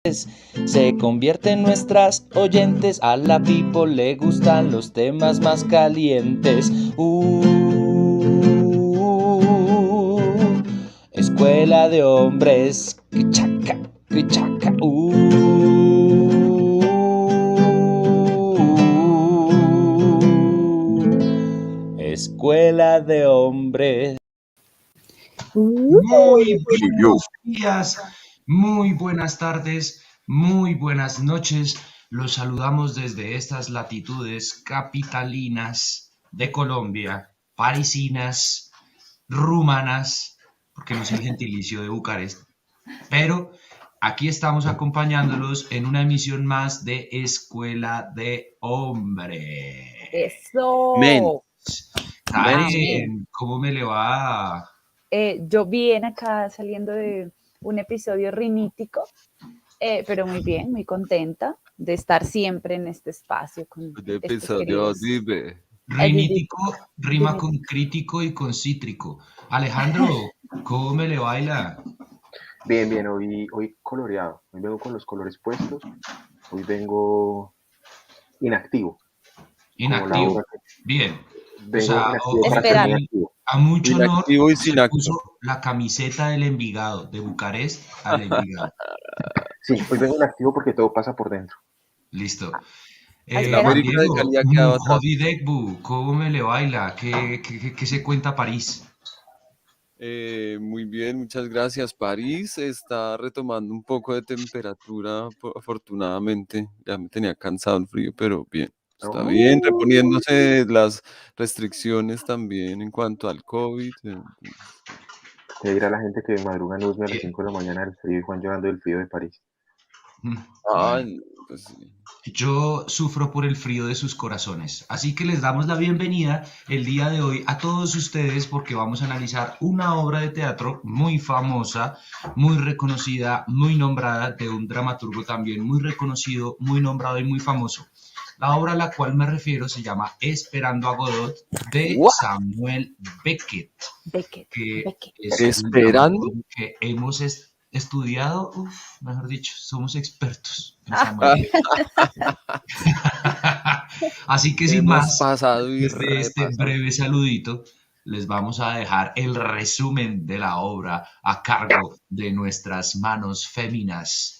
Se convierte en nuestras oyentes, a la people le gustan los temas más calientes. Escuela de hombres, quichaca, quichaca. Escuela de hombres. Muy buenos días, muy buenas tardes, muy buenas noches. Los saludamos desde estas latitudes capitalinas de Colombia, parisinas, rumanas, porque no es el gentilicio de Bucarest. Pero aquí estamos acompañándolos en una emisión más de Escuela de Hombres. Eso. Men. Karen, ¿cómo me le va? Yo bien acá saliendo de un episodio rinítico, pero muy bien, muy contenta de estar siempre en este espacio con De episodio, dime. Rinítico rima Dime. con crítico y con cítrico. Alejandro, ¿cómo me le baila? Bien, hoy coloreado. Hoy vengo con los colores puestos. Hoy vengo inactivo. Inactivo. Como Bien. vengo O sea, inactivo hoy para ser muy activo. a mucho honor Inactivo y se sin acto. puso la camiseta del Envigado, de Bucarest al Envigado. Sí, hoy vengo inactivo porque todo pasa por dentro. Listo. Espera. América de Cali ha quedado atrás. Jodidekbu, ¿cómo me le baila? ¿Qué se cuenta París? Muy bien, muchas gracias. París está retomando un poco de temperatura, afortunadamente. Ya me tenía cansado el frío, pero bien. Está bien, reponiéndose las restricciones también en cuanto al COVID. Te dirá la gente que madruga en Usme a las 5 de la mañana del frío y Juan llorando del frío de París. Bueno. Pues sí. Yo sufro por el frío de sus corazones, así que les damos la bienvenida el día de hoy a todos ustedes porque vamos a analizar una obra de teatro muy famosa, muy reconocida, muy nombrada, de un dramaturgo también muy reconocido, muy nombrado y muy famoso. La obra a la cual me refiero se llama Esperando a Godot de Samuel Beckett, que es un ¿Esperando? dramaturgo que hemos estudiado, mejor dicho, somos expertos en Samuel Beckett. Así que sin Hemos más, pasado y desde este repasado. breve saludito, les vamos a dejar el resumen de la obra a cargo de nuestras manos féminas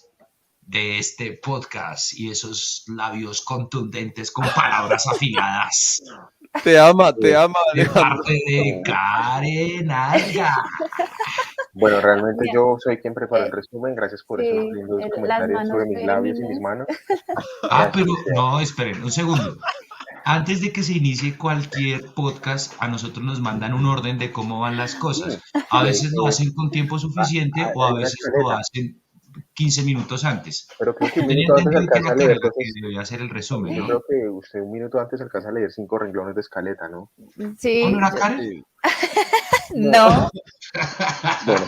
de este podcast y esos labios contundentes con palabras afiladas. Te ama, De Alejandro. parte de Karen Alga. Bueno, realmente Bien. yo soy quien preparó el resumen. Gracias por esos Sí, lindos las comentarios manos sobre mis labios y mis féminas. manos. Pero Gracias. no, esperen un segundo. Antes de que se inicie cualquier podcast, a nosotros nos mandan un orden de cómo van las cosas. A veces lo hacen con tiempo suficiente o a Hay una veces lo escaleta, hacen 15 minutos antes. pero creo que un Tenía minuto antes entendido que alcanza era a leer Karen la que cosas. debía hacer el resumen, Yo ¿no? creo que usted un minuto antes alcanza a leer 5 renglones de escaleta, ¿no? ¿O no Sí, era Karen? Sí. no. Bueno,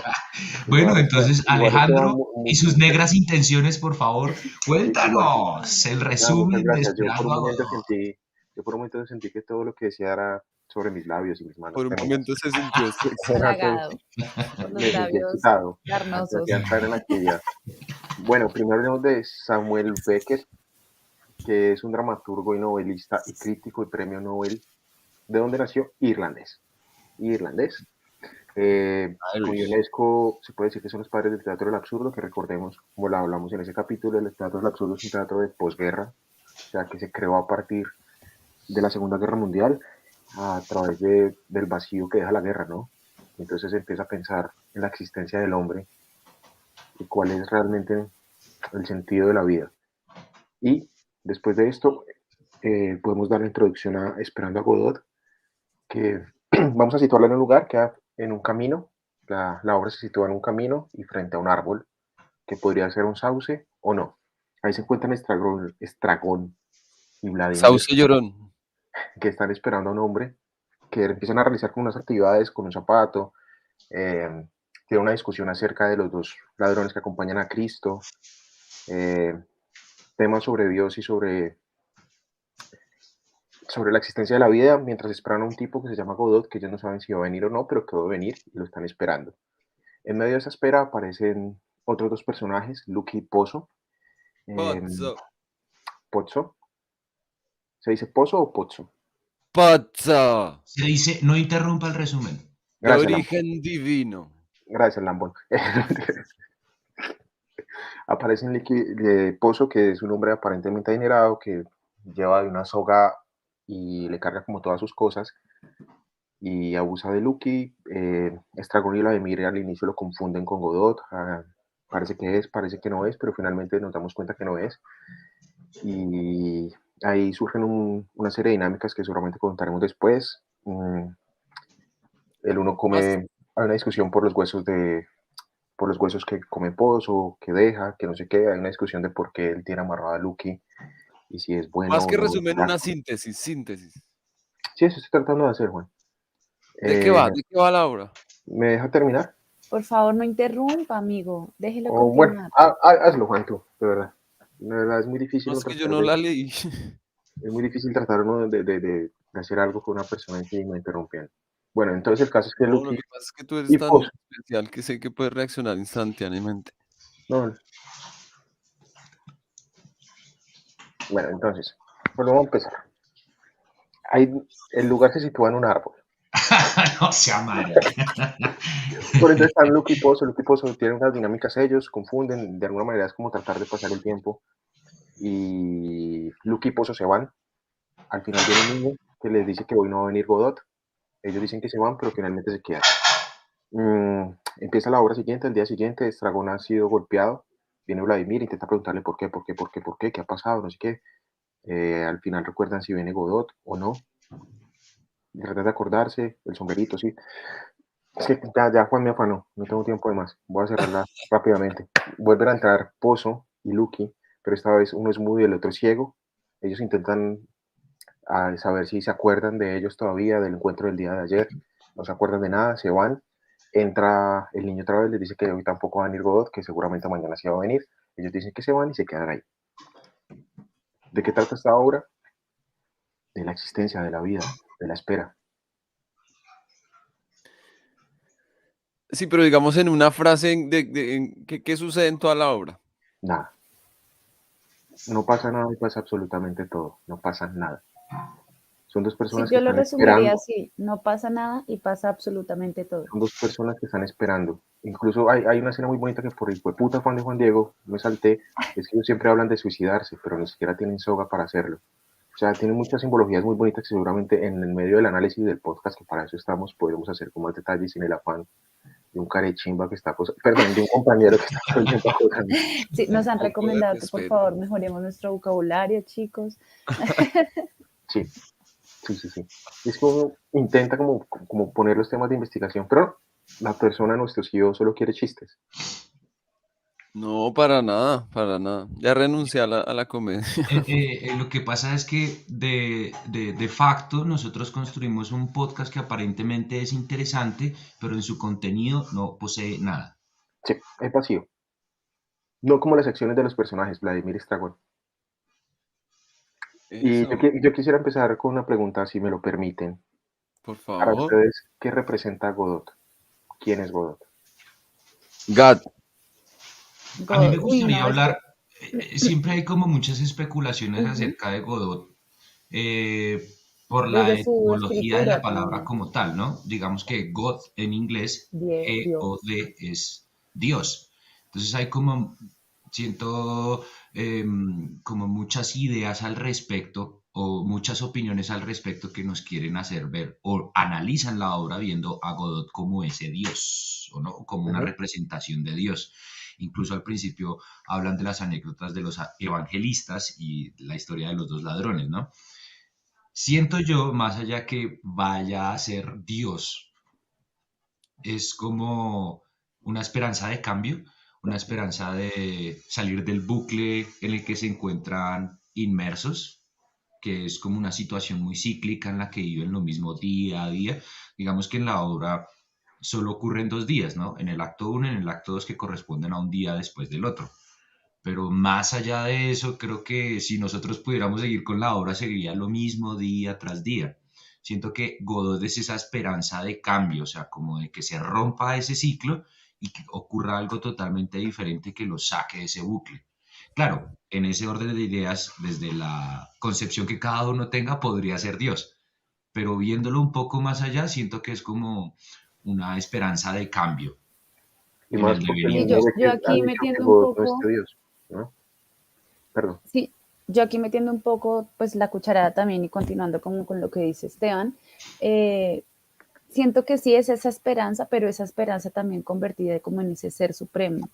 Bueno, igual entonces igual esto va Alejandro y sus negras intenciones, por favor, cuéntanos el muchas resumen de gracias. Esperando a Godot. Yo por un momento sentí que todo lo que decía era sobre mis labios y mis manos Por un féminas. momento se sintió sexy. Halagado por los Me sentí labios excitado. Me carnosos. hacía entrar en la actividad. Bueno, primero hablemos de Samuel Beckett, que es un dramaturgo y novelista y crítico y premio Nobel. ¿De dónde nació? Irlandés. Con UNESCO se puede decir que son los padres del teatro del absurdo, que recordemos, como lo hablamos en ese capítulo, el teatro del absurdo es un teatro de posguerra, o sea, que se creó a partir de la Segunda Guerra Mundial a través del vacío que deja la guerra, ¿no? Entonces se empieza a pensar en la existencia del hombre y cuál es realmente el sentido de la vida. Y después de esto, podemos dar la introducción a Esperando a Godot, que vamos a situarla en un lugar, queda en un camino. La obra se sitúa en un camino y frente a un árbol, que podría ser un sauce o no. Ahí se encuentran Estragón y Vladimir, Sauce llorón. que están esperando a un hombre, que empiezan a realizar con unas actividades con un zapato. Tiene una discusión acerca de los dos ladrones que acompañan a Cristo. Temas sobre Dios y sobre la existencia de la vida, mientras esperan a un tipo que se llama Godot, que ellos no saben si va a venir o no, pero que va a venir y lo están esperando. En medio de esa espera aparecen otros dos personajes, Luke y Pozo, Pozzo. Pozzo. ¿Se dice pozo o pozzo? Pozzo. Se dice, no interrumpa el resumen. De Gracias, Lambón. origen divino. Gracias, Lambón. Aparece en Pozo, que es un hombre aparentemente adinerado que lleva de una soga y le carga como todas sus cosas y abusa de Lucky. Estragón y Vladimir al inicio lo confunden con Godot. Parece que es, parece que no es, pero finalmente nos damos cuenta que no es. Y ahí surgen una serie de dinámicas que seguramente contaremos después. El uno come, hay una discusión por los huesos que come Pozo, que deja, que no sé qué. Hay una discusión de por qué él tiene amarrado a Lucky y si es bueno Más o que no. resumen, una síntesis. Sí, eso estoy tratando de hacer, Juan. ¿De qué va? ¿De qué va la obra? ¿Me deja terminar? Por favor, no interrumpa, amigo. Déjelo Bueno, continuar. hazlo, Juan, tú, de verdad. De verdad es muy difícil No, es que yo no la leí. es muy difícil tratar uno de hacer algo con una persona encima interrumpiendo. Bueno, entonces el caso es que No, lo Lucky que pasa es que tú eres y tan Pozo, especial que sé que puedes reaccionar instantáneamente. no, bueno, entonces, pues vamos a empezar. El lugar se sitúa en un árbol. No sea marica. Por entonces están Lucky y Pozo tienen unas dinámicas ellos, confunden, de alguna manera es como tratar de pasar el tiempo. Y Lucky y Pozo se van. Al final viene un niño que les dice que hoy no va a venir Godot. Ellos dicen que se van, pero finalmente se quedan. Empieza la hora siguiente, el día siguiente, Estragón ha sido golpeado. Viene Vladimir, intenta preguntarle por qué, qué ha pasado, no sé qué. Al final recuerdan si viene Godot o no. Tratan de acordarse, el sombrerito, sí. Es que ya Juan me afanó, no tengo tiempo de más. Voy a cerrarla rápidamente. Vuelven a entrar Pozo y Lucky, pero esta vez uno es mudo y el otro es ciego. Ellos intentan saber si se acuerdan de ellos todavía, del encuentro del día de ayer. No se acuerdan de nada, se van. Entra el niño otra vez, les dice que hoy tampoco va a venir Godot, que seguramente mañana sí va a venir. Ellos dicen que se van y se quedan ahí. ¿De qué trata esta obra? De la existencia, de la vida, de la espera. Sí, pero digamos en una frase, ¿qué sucede en toda la obra? Nada. No pasa nada y pasa absolutamente todo. No pasa nada. Son dos Sí, personas que yo lo están resumiría esperando. así. No pasa nada y pasa absolutamente todo. Son dos personas que están esperando. Incluso hay una escena muy bonita que por el puta Juan de Juan Diego me salté. Es que ellos siempre hablan de suicidarse, pero ni siquiera tienen soga para hacerlo. O sea, tiene muchas simbologías muy bonitas que seguramente en el medio del análisis del podcast, que para eso estamos, podemos hacer con más detalles sin el afán de un carechimba que está perdón, de un compañero que está todo el tiempo acosando. Sí, nos han Un poco de recomendado que por respeto. favor mejoremos nuestro vocabulario, chicos. Sí, sí. Es como intenta como poner los temas de investigación, pero la persona, nuestro CEO, solo quiere chistes. No, para nada, para nada. Ya renuncié a la comedia. Lo que pasa es que de facto nosotros construimos un podcast que aparentemente es interesante, pero en su contenido no posee nada. Sí, es vacío. No como las acciones de los personajes, Vladimir Estragón. Y Eso, yo quisiera empezar con una pregunta, si me lo permiten. por Para favor. ustedes, ¿qué representa Godot? ¿Quién es Godot? Gat. A mí me Uy, gustaría no, es que hablar, siempre hay como muchas especulaciones acerca de Godot, eh, por la desde su etimología de la escritura palabra también. como tal, ¿no? Digamos que God en inglés, Dios. G-O-D, es Dios. Entonces hay como, siento como muchas ideas al respecto o muchas opiniones al respecto que nos quieren hacer ver o analizan la obra viendo a Godot como ese Dios, o no, como una Ujú. representación de Dios. Incluso al principio hablan de las anécdotas de los evangelistas y la historia de los dos ladrones, ¿no? Siento yo, más allá que vaya a ser Dios, es como una esperanza de cambio, una esperanza de salir del bucle en el que se encuentran inmersos, que es como una situación muy cíclica en la que viven lo mismo día a día. Digamos que en la obra solo ocurren 2 días, ¿no? En el acto 1 y en el acto 2 que corresponden a un día después del otro. Pero más allá de eso, creo que si nosotros pudiéramos seguir con la obra, seguiría lo mismo día tras día. Siento que Godot es esa esperanza de cambio, o sea, como de que se rompa ese ciclo y que ocurra algo totalmente diferente que lo saque de ese bucle. Claro, en ese orden de ideas, desde la concepción que cada uno tenga, podría ser Dios, pero viéndolo un poco más allá, siento que es como una esperanza de cambio Y en más el porque el Y devenir. mismo yo Beckett ha aquí dicho que metiendo un God no es poco, Dios, ¿no? Perdón. sí, yo aquí metiendo un poco, pues la cucharada también y continuando como con lo que dice Esteban, eh, siento que sí es esa esperanza, pero esa esperanza también convertida como en ese ser supremo.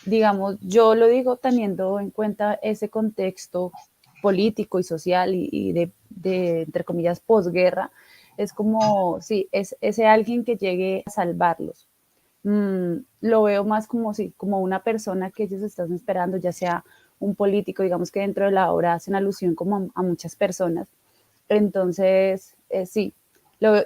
Digamos, yo lo digo teniendo en cuenta ese contexto político y social y entre comillas, posguerra, es como, sí, es ese alguien que llegue a salvarlos. Lo veo más como, sí, como una persona que ellos están esperando, ya sea un político, digamos que dentro de la obra hacen alusión como a muchas personas. Entonces, sí,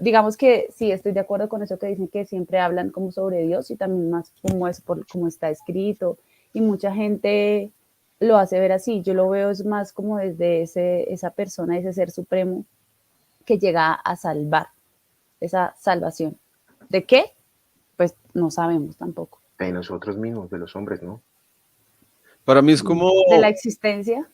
digamos que sí, estoy de acuerdo con eso que dicen que siempre hablan como sobre Dios y también más como es por como está escrito y mucha gente lo hace ver así. Yo lo veo es más como desde esa persona, ese ser supremo que llega a salvar, esa salvación. ¿De qué? Pues no sabemos tampoco. De nosotros mismos, de los hombres, ¿no? Para mí es como De la existencia.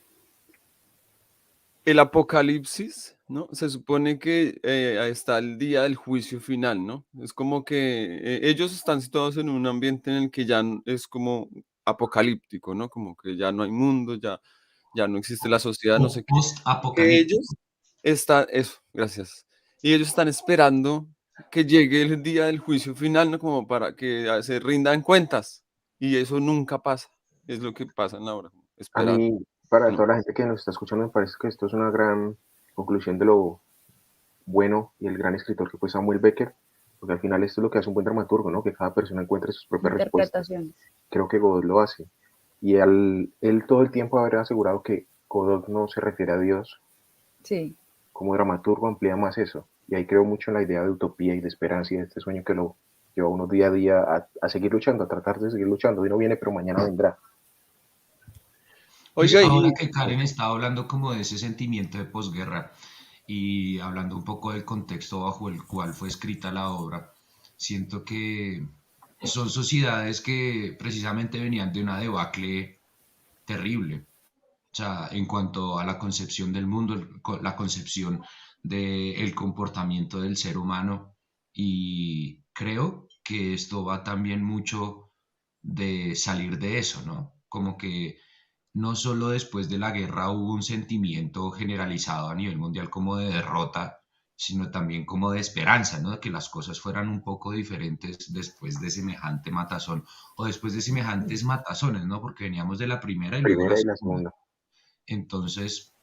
el apocalipsis, ¿no? Se supone que está el día del juicio final, ¿no? Es como que ellos están situados en un ambiente en el que ya es como apocalíptico, ¿no? Como que ya no hay mundo, ya no existe la sociedad, no sé qué. Que Post-apocalíptico. ellos están, eso, gracias. Y ellos están esperando que llegue el día del juicio final, ¿no? Como para que se rindan cuentas. Y eso nunca pasa. Es lo que pasa en la hora, A esperar. mí, para ¿No? toda la gente que nos está escuchando, me parece que esto es una gran conclusión de lo bueno y el gran escritor que fue Samuel Beckett, porque al final esto es lo que hace un buen dramaturgo, ¿no? Que cada persona encuentre sus propias respuestas. Interpretaciones. Creo que Godot lo hace. Y él todo el tiempo haber asegurado que Godot no se refiere a Dios, Sí. como dramaturgo amplía más eso. Y ahí creo mucho en la idea de utopía y de esperanza y de este sueño que lo lleva uno día a día a seguir luchando, a tratar de seguir luchando. Hoy no viene, pero mañana vendrá. Pues Oiga, ahora y que Karen estaba hablando como de ese sentimiento de posguerra y hablando un poco del contexto bajo el cual fue escrita la obra, siento que son sociedades que precisamente venían de una debacle terrible. O sea, en cuanto a la concepción del mundo, la concepción del comportamiento del ser humano. Y creo que esto va también mucho de salir de eso, ¿no? Como que no solo después de la guerra hubo un sentimiento generalizado a nivel mundial como de derrota, sino también como de esperanza, ¿no? De que las cosas fueran un poco diferentes después de semejante matazón o después de semejantes matazones, ¿no? Porque veníamos de la primera y luego la Primera y la segunda. segunda. Entonces,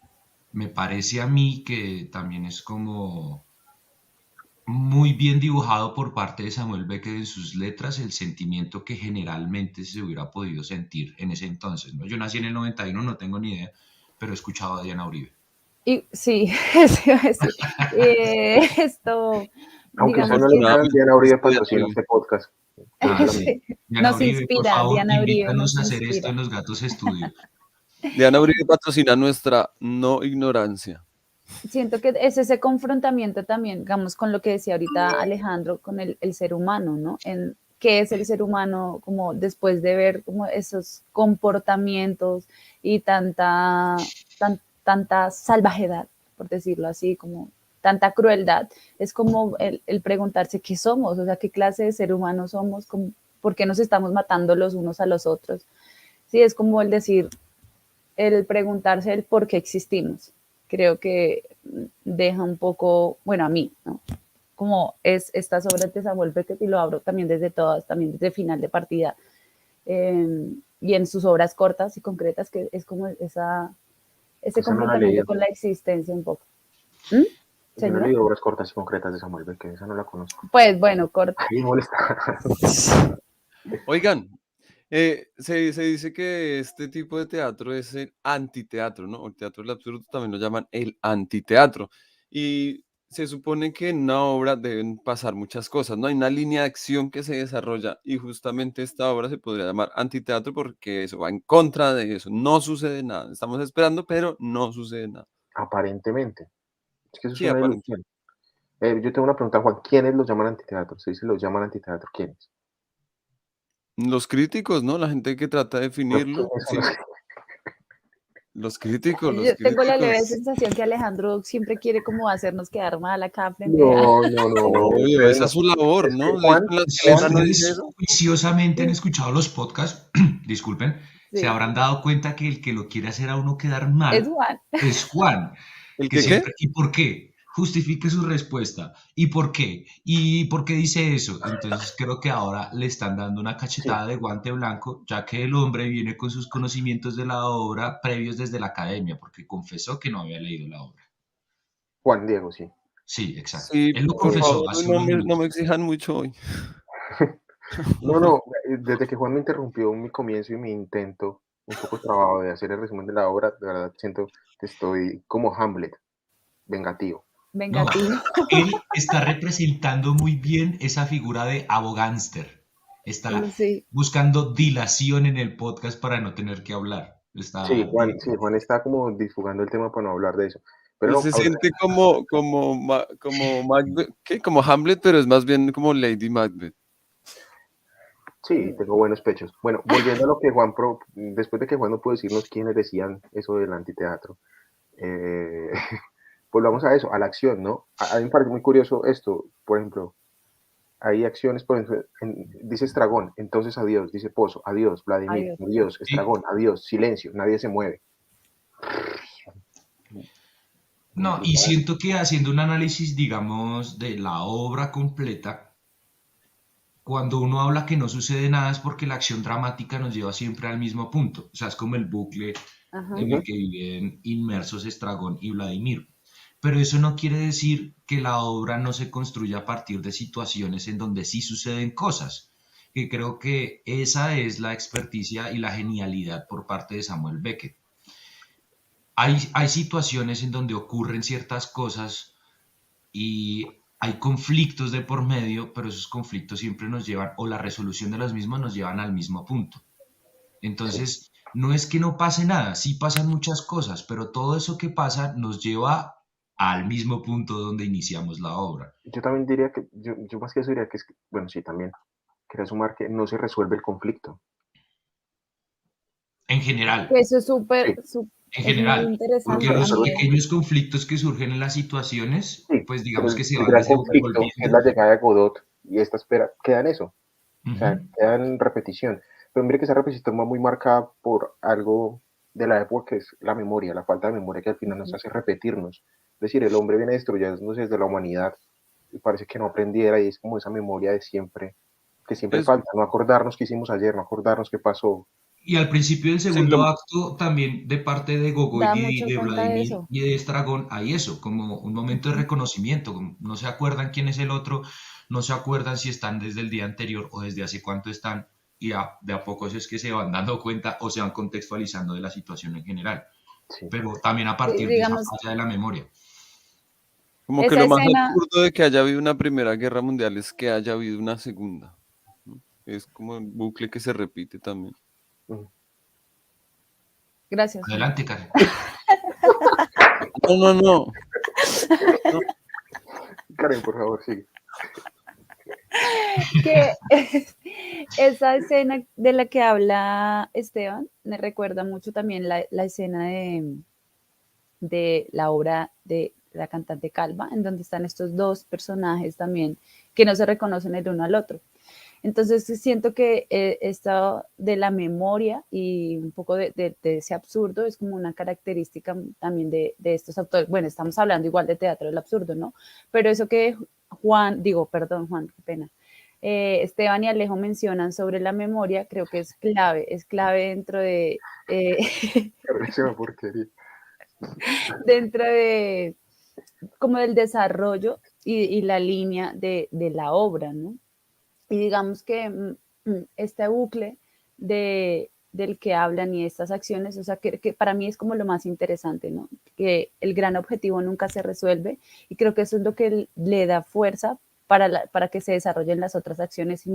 me parece a mí que también es como muy bien dibujado por parte de Samuel Beckett en sus letras el sentimiento que generalmente se hubiera podido sentir en ese entonces, ¿no? Yo nací en el 91, no tengo ni idea, pero he escuchado a Diana Uribe. Y sí, eso iba a decir. Esto, Aunque ustedes digamos no lo que crean, Diana Uribe Afortunadamente, patrocina este podcast. Quiero que lo Sí. sí, Diana nos Uribe, por inspira, favor, Diana Uribe invítanos nos a hacer esto inspira. en Los Gatos Estudio. Diana Uribe patrocina nuestra no ignorancia. Siento que es ese confrontamiento también, digamos, con lo que decía ahorita Alejandro, con el ser humano, ¿no? En qué es el ser humano, como después de ver como esos comportamientos y tanta salvajedad, por decirlo así, como tanta crueldad, es como el preguntarse qué somos, o sea, qué clase de ser humano somos, como, por qué nos estamos matando los unos a los otros. Sí, es como el decir, el preguntarse el por qué existimos. Creo que deja un poco, bueno, a mí, ¿no? Como es estas obras de Samuel Beckett y lo abro también desde todas, también desde Final de Partida, y en sus obras cortas y concretas, que es como ese Esa no la he confrontamiento leído. con la existencia un poco. ¿Mm? Yo no he Señor, leído obras cortas y concretas de Samuel Beckett, esa no la conozco. pues bueno, corta. Ahí molesta. Oigan, se dice que este tipo de teatro es el antiteatro, ¿no? El teatro del absurdo también lo llaman el antiteatro. Y se supone que en una obra deben pasar muchas cosas, ¿no? Hay una línea de acción que se desarrolla y justamente esta obra se podría llamar antiteatro porque eso va en contra de eso. No sucede nada. Estamos esperando, pero no sucede nada. Aparentemente. Es que eso es Sí, una aparente. ilusión. Yo tengo una pregunta, Juan. ¿Quiénes los llaman antiteatro? Se dice los llaman antiteatro. ¿Quiénes? Los críticos, ¿no? La gente que trata de Pero definirlo. ¿quiénes son Sí, los Los críticos, Yo los tengo la leve críticos. sensación que Alejandro siempre quiere como hacernos quedar mal acá frente a... No. Obvio, esa es su labor, Es que ¿no? Juan, Con las que Si Alejandro no ustedes dice eso. juiciosamente han escuchado los podcasts, disculpen, se Sí, habrán dado cuenta que el que lo quiere hacer a uno quedar es mal Juan. es Juan, ¿El que que qué? siempre, ¿y por qué? Justifique su respuesta. ¿Y por qué? ¿Y por qué dice eso? Entonces creo que ahora le están dando una sí, cachetada de guante blanco, ya que el hombre viene con sus conocimientos de la obra previos desde la academia, porque confesó que no había leído la obra. Juan Diego, sí. Sí, exacto. Sí, Él lo por confesó favor, hace no unos me, no minutos. me exijan mucho hoy. No, desde que Juan me interrumpió en mi comienzo y mi intento un poco trabado de hacer el resumen de la obra, de verdad siento que estoy como Hamlet, vengativo. No, Vengativo. él está representando muy bien esa figura de abogánster. Está Sí, buscando dilación en el podcast para no tener que hablar. Está bien. Sí, Juan está como disfugando el tema para no hablar de eso. Pero Él no, se siente como Macbeth, ¿qué? Como Hamlet, pero es más bien como Lady Macbeth. sí, tengo buenos pechos. Bueno, volviendo a lo que después de que Juan no pudo decirnos quiénes decían eso del antiteatro, eh, volvamos a eso, a la acción, ¿no? A mí me parece muy curioso esto, por ejemplo, hay acciones, por ejemplo, dice Estragón, entonces adiós, dice Pozo, adiós, Vladimir, adiós. adiós, Sí. Estragón, adiós, silencio, nadie se mueve. No, y siento que haciendo un análisis, digamos, de la obra completa, cuando uno habla que no sucede nada es porque la acción dramática nos lleva siempre al mismo punto. O sea, es como el bucle Ajá. en el que viven inmersos Estragón y Vladimir. Pero eso no quiere decir que la obra no se construya a partir de situaciones en donde sí suceden cosas. Y creo que esa es la experticia y la genialidad por parte de Samuel Beckett. Hay situaciones en donde ocurren ciertas cosas y hay conflictos de por medio, pero esos conflictos siempre nos llevan, o la resolución de los mismos nos llevan al mismo punto. Sí. Entonces, no es que no pase nada, sí pasan muchas cosas, pero todo eso que pasa nos lleva al mismo punto donde iniciamos la obra. Yo también diría que, yo más que eso diría que es, bueno, sí, también quería sumar que no se resuelve el conflicto. En general, Eso es súper, Sí, en es muy general, no porque interesante. se A los resuelve, mí, pequeños conflictos que surgen en las situaciones, sí, pues pero digamos que se el van gran conflicto, que es desenvolviendo. la llegada de Godot y esta espera, queda en eso. O sea, Ujú. queda en repetición. Pero mire que esa repetición va muy marcada por algo de la época que es la memoria, la falta de memoria que al final nos hace repetirnos. Es decir, el hombre viene destruyéndose desde la humanidad y parece que no aprendiera y es como esa memoria de siempre, que siempre Es, falta, no acordarnos qué hicimos ayer, no acordarnos qué pasó. Y al principio del sí, segundo acto, también de parte de Gogol da y mucho de cuenta de Vladimir eso. y de Estragón, hay eso, como un momento de reconocimiento. No se acuerdan quién es el otro, no se acuerdan si están desde el día anterior o desde hace cuánto están, y de a poco es que se van dando cuenta o se van contextualizando de la situación en general, Sí. pero también a partir de esa Digamos, falla de la memoria. como que esa lo más escena, absurdo de que haya habido una Primera Guerra Mundial es que haya habido una segunda, ¿no? Es como un bucle que se repite también. Mm. gracias Juan, Adelante, Karen. No. Karen, por favor, sigue. que esa escena de la que habla Esteban me recuerda mucho también la escena de la obra de la cantante Calva, en donde están estos dos personajes también que no se reconocen el uno al otro. Entonces siento que esto de la memoria y un poco de ese absurdo es como una característica también de estos autores. Bueno, estamos hablando igual de teatro del absurdo, ¿no? Pero eso que Juan, qué pena. Esteban y Alejo mencionan sobre la memoria, creo que es clave dentro Karen, es una porquería. dentro de como del desarrollo y la línea de la obra, ¿no? Y digamos que este bucle del que hablan y estas acciones, o sea, que para mí es como lo más interesante, ¿no? Que el gran objetivo nunca se resuelve y creo que eso es lo que le da fuerza para que se desarrollen las otras acciones y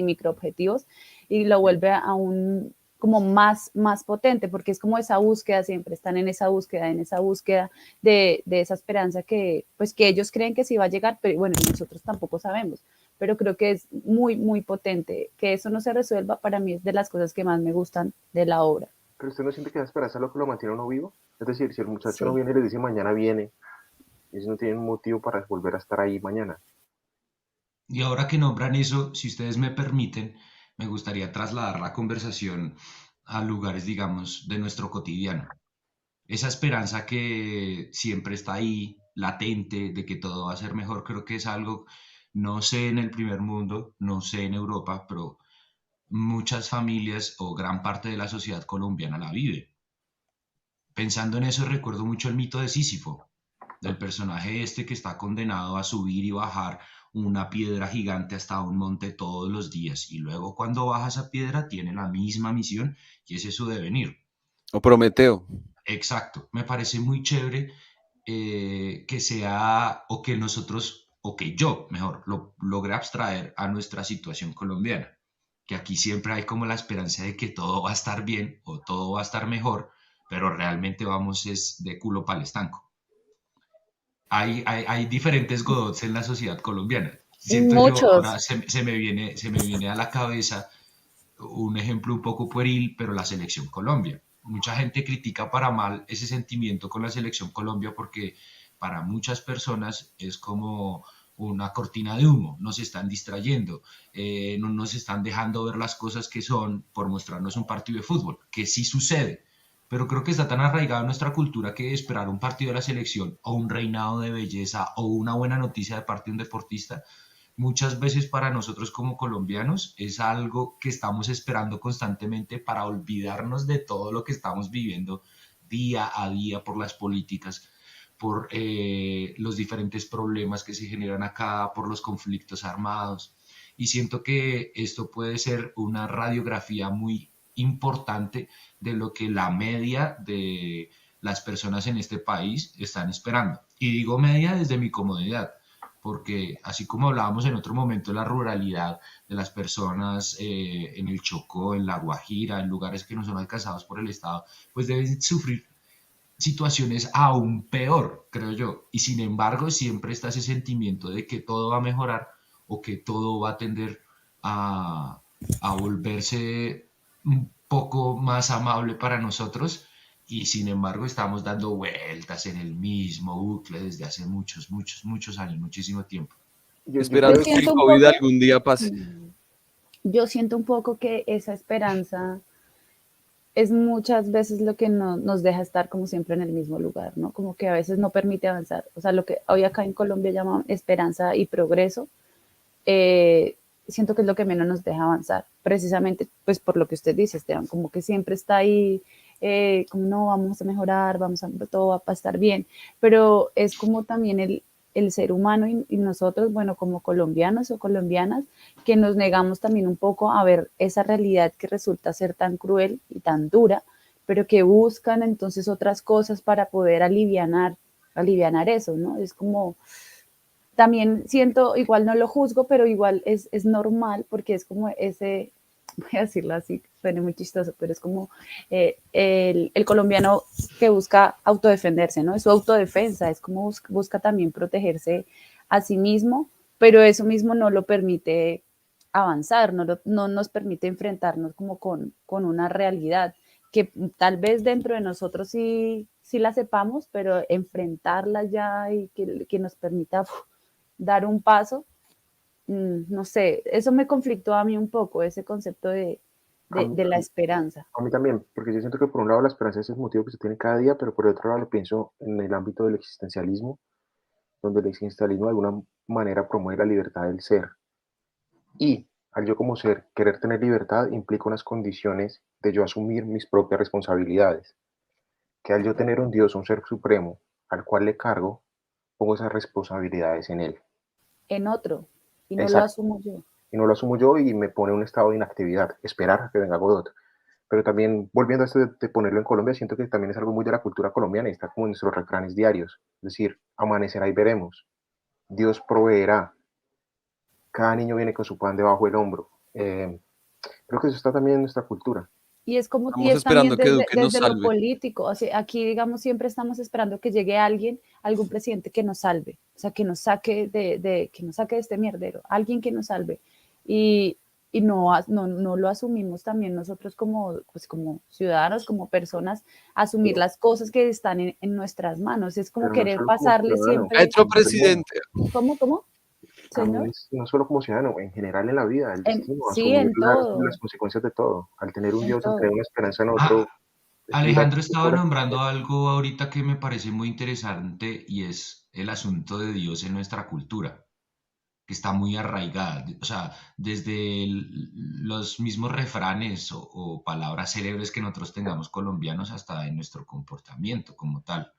microobjetivos y lo vuelve a un como más potente, porque es como esa búsqueda, siempre están en esa búsqueda de esa esperanza que, pues que ellos creen que sí va a llegar, pero bueno, nosotros tampoco sabemos, pero creo que es muy potente. Que eso no se resuelva, para mí es de las cosas que más me gustan de la obra. Pero usted no siente que esa esperanza es lo que lo mantiene a uno vivo. Es decir, si el muchacho no Sí. viene y le dice mañana viene, ellos no tienen un motivo para volver a estar ahí mañana. Y ahora que nombran eso, si ustedes me permiten, me gustaría trasladar la conversación a lugares, digamos, de nuestro cotidiano. Esa esperanza que siempre está ahí, latente, de que todo va a ser mejor, creo que es algo, no sé en el primer mundo, no sé en Europa, pero muchas familias o gran parte de la sociedad colombiana la vive. Pensando en eso, recuerdo mucho el mito de Sísifo, del personaje este que está condenado a subir y bajar una piedra gigante hasta un monte todos los días y luego cuando baja esa piedra tiene la misma misión y ese es su devenir. O Prometeo. Exacto, me parece muy chévere que sea o que nosotros, o que yo, mejor, lo logre abstraer a nuestra situación colombiana, que aquí siempre hay como la esperanza de que todo va a estar bien o todo va a estar mejor, pero realmente vamos es de culo para el estanco. Hay diferentes Godots en la sociedad colombiana. Siento yo, ahora Muchos. se me viene a la cabeza un ejemplo un poco pueril, pero la selección Colombia. Mucha gente critica para mal ese sentimiento con la selección Colombia porque para muchas personas es como una cortina de humo, nos están distrayendo, no nos están dejando ver las cosas que son por mostrarnos un partido de fútbol, que sí sucede, pero creo que está tan arraigado en nuestra cultura que esperar un partido de la selección o un reinado de belleza o una buena noticia de parte de un deportista muchas veces para nosotros como colombianos es algo que estamos esperando constantemente para olvidarnos de todo lo que estamos viviendo día a día por las políticas, por los diferentes problemas que se generan acá, por los conflictos armados. Y siento que esto puede ser una radiografía muy importante de lo que la media de las personas en este país están esperando. Y digo media desde mi comodidad, porque así como hablábamos en otro momento de la ruralidad de las personas en el Chocó, en la Guajira, en lugares que no son alcanzados por el Estado, pues deben sufrir situaciones aún peor, creo yo. Y sin embargo, siempre está ese sentimiento de que todo va a mejorar o que todo va a tender a, a volverse un poco más amable para nosotros. Y sin embargo, estamos dando vueltas en el mismo bucle desde hace muchos, muchos, muchos años, muchísimo tiempo. Yo Yo Esperando creo que el siento un COVID poco, algún día pase. yo siento un poco que esa esperanza es muchas veces lo que nos deja estar como siempre en el mismo lugar, ¿no? Como que a veces no permite avanzar. O sea, lo que hoy acá en Colombia llaman esperanza y progreso, eh, siento que es lo que menos nos deja avanzar, precisamente pues por lo que usted dice, Esteban, como que siempre está ahí, como no, vamos a mejorar, todo va a estar bien, pero es como también el ser humano y nosotros, bueno, como colombianos o colombianas, que nos negamos también un poco a ver esa realidad que resulta ser tan cruel y tan dura, pero que buscan entonces otras cosas para poder alivianar eso, ¿no? Es como, también siento, igual no lo juzgo, pero igual es normal porque es como ese, voy a decirlo así, suena muy chistoso, pero es como el colombiano que busca autodefenderse, ¿no? Es su autodefensa, es como busca también protegerse a sí mismo, pero eso mismo no lo permite avanzar, no nos permite enfrentarnos como con una realidad que tal vez dentro de nosotros sí la sepamos, pero enfrentarla ya y que nos permita dar un paso, no sé, eso me conflictó a mí un poco, ese concepto a mí, de la esperanza. a mí también, porque yo siento que por un lado la esperanza es el motivo que se tiene cada día, pero por el otro lado lo pienso en el ámbito del existencialismo, donde el existencialismo de alguna manera promueve la libertad del ser. Y al yo como ser querer tener libertad implica unas condiciones de yo asumir mis propias responsabilidades, que al yo tener un Dios, un ser supremo, al cual le cargo, pongo esas responsabilidades en él. En otro, y no lo Exacto. asumo yo. Y no lo asumo yo y me pone en un estado de inactividad, esperar a que venga Godot. Pero también, volviendo a esto de ponerlo en Colombia, siento que también es algo muy de la cultura colombiana y está como en nuestros refranes diarios. Es decir, amanecerá y veremos. Dios proveerá. Cada niño viene con su pan debajo del hombro. Creo que eso está también en nuestra cultura. Y Estamos es también esperando que Duque nos desde lo salve. político, o sea, aquí digamos siempre estamos esperando que llegue alguien, algún presidente que nos salve, o sea, que nos saque que nos saque de este mierdero, alguien que nos salve. Y y no lo asumimos también nosotros como, pues como ciudadanos, como personas, asumir Pero, las cosas que están en nuestras manos. Es como pero no querer solo como pasarle ciudadano, Ha siempre, hecho en general, presidente. ¿cómo, también señor? es no solo como ciudadano, en general en la vida, el destino, Sí, asumir en las todo, consecuencias de todo. Al tener un en Dios, al tener todo. una esperanza en Ah, otro, es Alejandro directo estaba nombrando correspondiente. algo ahorita que me parece muy interesante y es el asunto de Dios en nuestra cultura, que está muy arraigada. O sea, desde los mismos refranes o palabras célebres que nosotros tengamos colombianos hasta en nuestro comportamiento como tal.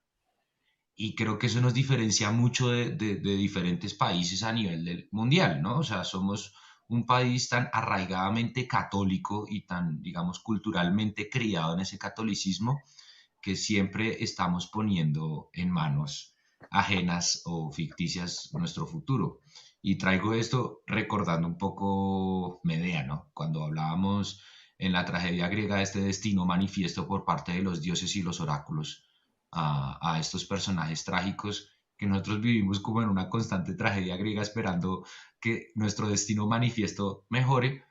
Y creo que eso nos diferencia mucho de diferentes países a nivel del mundial, ¿no? O sea, somos un país tan arraigadamente católico y tan, digamos, culturalmente criado en ese catolicismo que siempre estamos poniendo en manos ajenas o ficticias nuestro futuro. Y traigo esto recordando un poco Medea, ¿no? Cuando hablábamos en la tragedia griega de este destino manifiesto por parte de los dioses y los oráculos a estos personajes trágicos que nosotros vivimos como en una constante tragedia griega esperando que nuestro destino manifiesto mejore,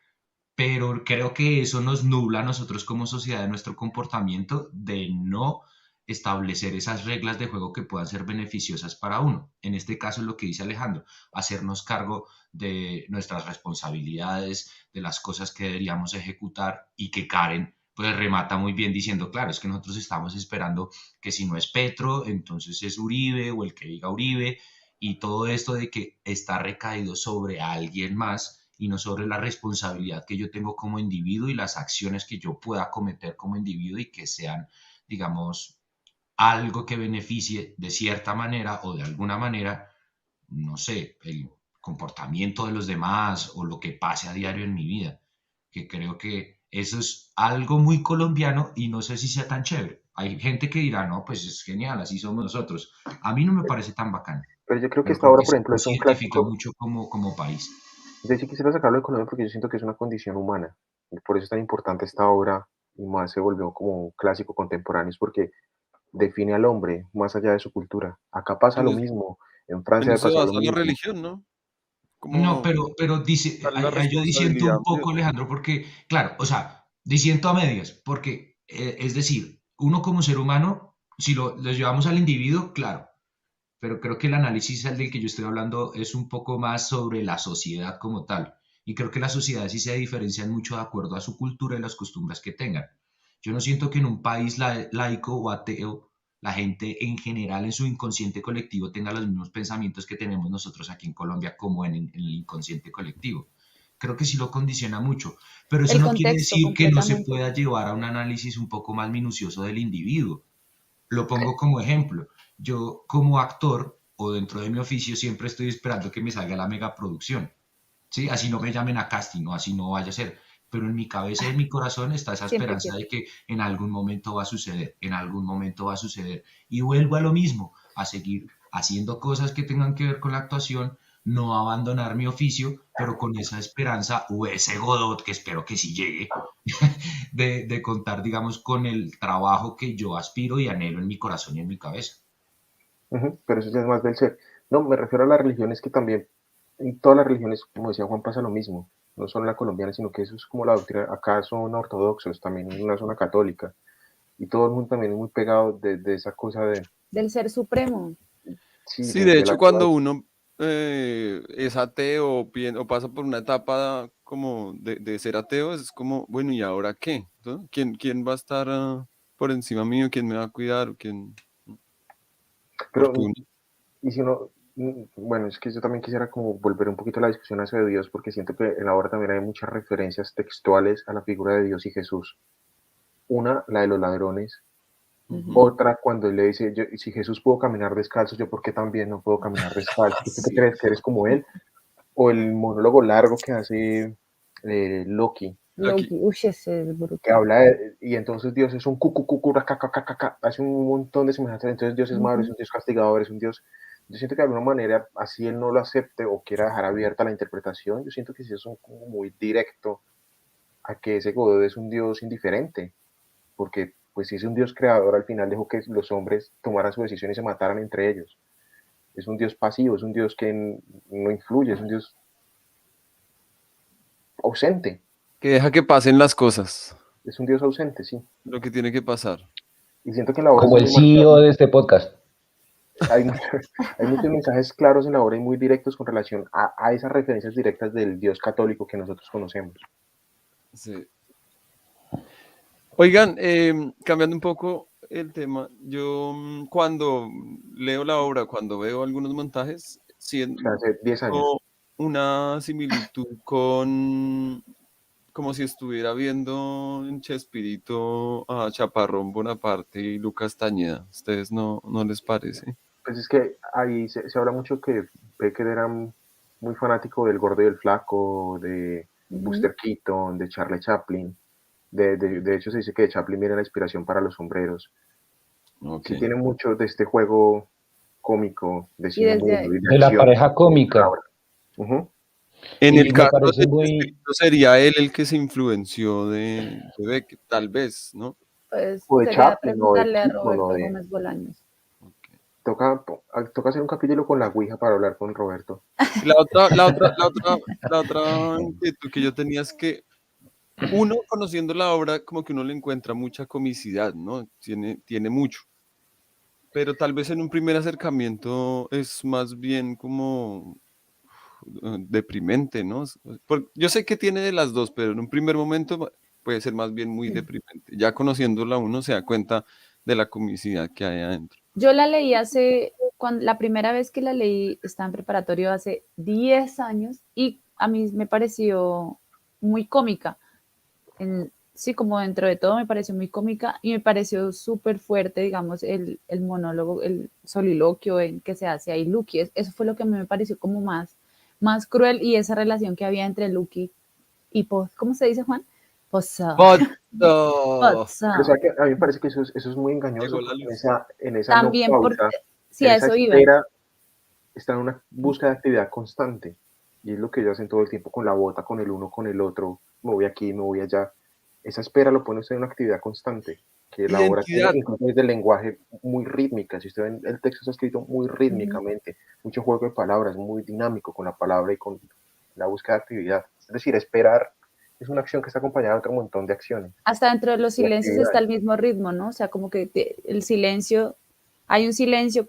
pero creo que eso nos nubla a nosotros como sociedad de nuestro comportamiento de no establecer esas reglas de juego que puedan ser beneficiosas para uno. En este caso, lo que dice Alejandro, hacernos cargo de nuestras responsabilidades, de las cosas que deberíamos ejecutar y que Karen pues remata muy bien diciendo, claro, es que nosotros estamos esperando que si no es Petro, entonces es Uribe o el que diga Uribe, y todo esto de que está recaído sobre alguien más y no sobre la responsabilidad que yo tengo como individuo y las acciones que yo pueda cometer como individuo y que sean, digamos, algo que beneficie de cierta manera o de alguna manera, no sé, el comportamiento de los demás o lo que pase a diario en mi vida, que creo que eso es algo muy colombiano y no sé si sea tan chévere. Hay gente que dirá, no, pues es genial, así somos nosotros. A mí no me parece tan bacano, Pero yo creo que pero esta creo obra, que por sí ejemplo, es nos un identifica clásico. mucho como país. Yo sí quisiera sacarlo de Colombia porque yo siento que es una condición humana. Y por eso es tan importante esta obra y más se volvió como un clásico contemporáneo, es porque define al hombre más allá de su cultura. Acá pasa lo En, mismo, en en Francia ha eso se pasado lo basa la mismo. religión, ¿no? No, Como pero dice, darle la ahí yo disiento responsabilidad. un poco, Alejandro, porque, claro, o sea, disiento a medias, porque, es decir, uno como ser humano, si lo llevamos al individuo, claro, pero creo que el análisis del que yo estoy hablando es un poco más sobre la sociedad como tal. Y creo que las sociedades sí se diferencian mucho de acuerdo a su cultura y las costumbres que tengan. Yo no siento que en un país laico o ateo la gente en general en su inconsciente colectivo tenga los mismos pensamientos que tenemos nosotros aquí en Colombia como en el inconsciente colectivo. Creo que sí lo condiciona mucho, pero eso El no quiere contexto decir que no se completamente. pueda llevar a un análisis un poco más minucioso del individuo. Lo pongo como ejemplo. Yo como actor o dentro de mi oficio siempre estoy esperando que me salga la megaproducción, ¿sí? Así no me llamen a casting o así no vaya a ser. Pero en mi cabeza y en mi corazón está esa Siempre esperanza quiero. de que en algún momento va a suceder, en algún momento va a suceder. Y vuelvo a lo mismo, a seguir haciendo cosas que tengan que ver con la actuación, no abandonar mi oficio, pero con esa esperanza o ese godot que espero que sí llegue, de contar, digamos, con el trabajo que yo aspiro y anhelo en mi corazón y en mi cabeza. Ujú, pero eso ya es más del ser. No, me refiero a las religiones que también, en todas las religiones, como decía Juan, pasa lo mismo. No solo en la colombiana, sino que eso es como la doctrina. Acá son ortodoxos, también en una zona católica. Y todo el mundo también es muy pegado de esa cosa de, Del ser supremo. sí, Sí, de de la hecho, cosa. cuando uno es ateo o pasa por una etapa como de ser ateo, es como, bueno, ¿y ahora qué? ¿No? ¿Quién va a estar por encima mío? ¿Quién me va a cuidar? ¿Quién? Porque Pero, uno, y si no, bueno, es que yo también quisiera como volver un poquito a la discusión hacia Dios, porque siento que en la obra también hay muchas referencias textuales a la figura de Dios y Jesús. Una, la de los ladrones. Ujú. Otra, cuando él le dice, yo, si Jesús pudo caminar descalzo, yo por qué también no puedo caminar descalzo. ¿Tú te Sí. crees que eres como él? O el monólogo largo que hace Loki, aquí, Loki, uy, ese es que brutal. habla y entonces Dios es un hace un montón de semejanzas, entonces Dios es malo, es Ujú. un Dios castigador, es un Dios, yo siento que de alguna manera, así él no lo acepte o quiera dejar abierta la interpretación, yo siento que sí es un, como muy directo a que ese Godot es un Dios indiferente, porque pues si es un Dios creador, al final dejó que los hombres tomaran su decisión y se mataran entre ellos. Es un Dios pasivo, es un Dios que no influye, es un Dios ausente. Que deja que pasen las cosas, Es un Dios ausente, sí. lo que tiene que pasar. Y siento que en la obra Como está el muy marcado. CEO de este podcast. Hay, hay muchos mensajes claros en la obra y muy directos con relación a esas referencias directas del Dios católico que nosotros conocemos. Sí. Oigan, cambiando un poco el tema, yo cuando leo la obra, cuando veo algunos montajes, O sea, hace 10 años. siento una similitud con, como si estuviera viendo en Chespirito a Chaparrón Bonaparte y Lucas Tañeda. ¿Ustedes no les parece? Pues es que ahí se habla mucho que Becker era muy fanático del Gordo y el Flaco, de Buster Keaton, de Charlie Chaplin. De hecho, se dice que de Chaplin viene la inspiración para los sombreros. Ok. Sí tiene mucho de este juego cómico de cine desde mudo ahí- y de De la acción. pareja cómica. Ujú. En Y el me caso parece de muy... Chespirito sería él el que se influenció de Beckett, tal vez, ¿no? Pues O de sería Chaplin o de preguntarle a Keaton o Roberto de... Gómez Bolaños. Ok. Toca hacer un capítulo con la Ouija para hablar con Roberto. La otra inquietud que yo tenía es que uno, conociendo la obra, como que uno le encuentra mucha comicidad, ¿no? Tiene mucho. Pero tal vez en un primer acercamiento es más bien como deprimente, ¿no? Yo sé que tiene de las dos, pero en un primer momento puede ser más bien muy deprimente. Ya conociéndola uno se da cuenta de la comicidad que hay adentro. Yo la leí la primera vez que la leí estaba en preparatorio hace 10 años y a mí me pareció muy cómica. Sí, como dentro de todo me pareció muy cómica y me pareció súper fuerte, digamos, el monólogo, el soliloquio en que se hace ahí Lucky. Eso fue lo que a mí me pareció como más cruel y esa relación que había entre Lucky y ¿cómo se dice, Juan? Pozo. ¡Foto! Pero o sea que a mí me parece que eso es muy engañoso Llegó la porque luz. en esa no También porque, pausa, sí, en a esa eso iba. espera, está en una búsqueda de actividad constante. Y es lo que ellos hacen todo el tiempo con la bota, con el uno, con el otro. Me voy aquí, me voy allá. Esa espera lo pone usted en una actividad constante. Que la obra tiene, Identidad. incluso desde el lenguaje, muy rítmica. Si usted ve, el texto está escrito muy rítmicamente. Mucho juego de palabras, muy dinámico con la palabra y con la búsqueda de actividad. Es decir, esperar es una acción que está acompañada de otro montón de acciones. Hasta dentro de los Y silencios actividades. está el mismo ritmo, ¿no? O sea, como que el silencio, hay un silencio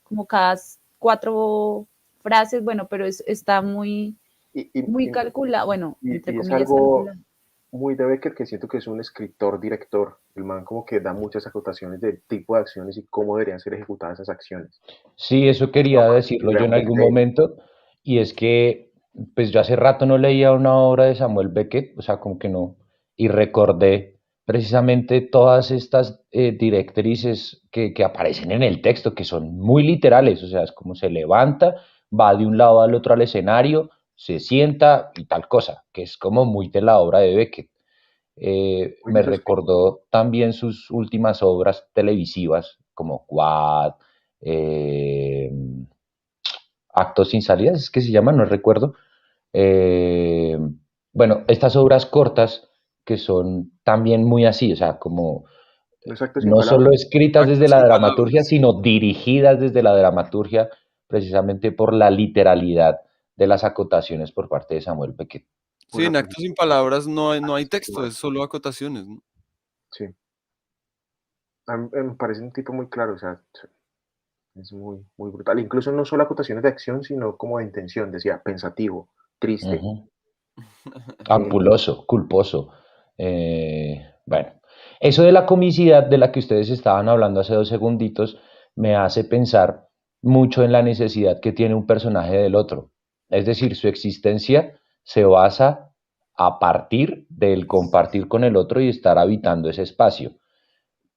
como cada 4 frases, bueno, pero está muy Y, y, muy y, calculado, bueno, entre y es comillas algo calculado. muy de Becker que siento que es un escritor-director. El man como que da muchas acotaciones del tipo de acciones y cómo deberían ser ejecutadas esas acciones. Sí, eso No quería a partir decirlo yo en realmente algún de él. momento, y es que pues yo hace rato no leía una obra de Samuel Beckett, o sea, como que no, y recordé precisamente todas estas directrices que aparecen en el texto, que son muy literales, o sea, es como se levanta, va de un lado al otro al escenario, se sienta y tal cosa, que es como muy de la obra de Beckett. Muy Me de su estilo. recordó también sus últimas obras televisivas, como Quad, eh, Actos sin salidas, es que se llama, no recuerdo. Eh, bueno, estas obras cortas que son también muy así, o sea, como No es acto sin no solo palabras. escritas desde Actos la sin dramaturgia, palabras. sino dirigidas desde la dramaturgia, precisamente por la literalidad de las acotaciones por parte de Samuel Beckett. Sí, Una en cosa actos sin palabras no hay texto, igual. es solo acotaciones, ¿no? Sí. A mí me parece un tipo muy claro, o sea, es muy brutal. Incluso no solo acotaciones de acción, sino como de intención. Decía pensativo, triste. Ujú. Ampuloso, culposo. Bueno, eso de la comicidad de la que ustedes estaban hablando hace 2 segunditos me hace pensar mucho en la necesidad que tiene un personaje del otro. Es decir, su existencia se basa a partir del compartir con el otro y estar habitando ese espacio.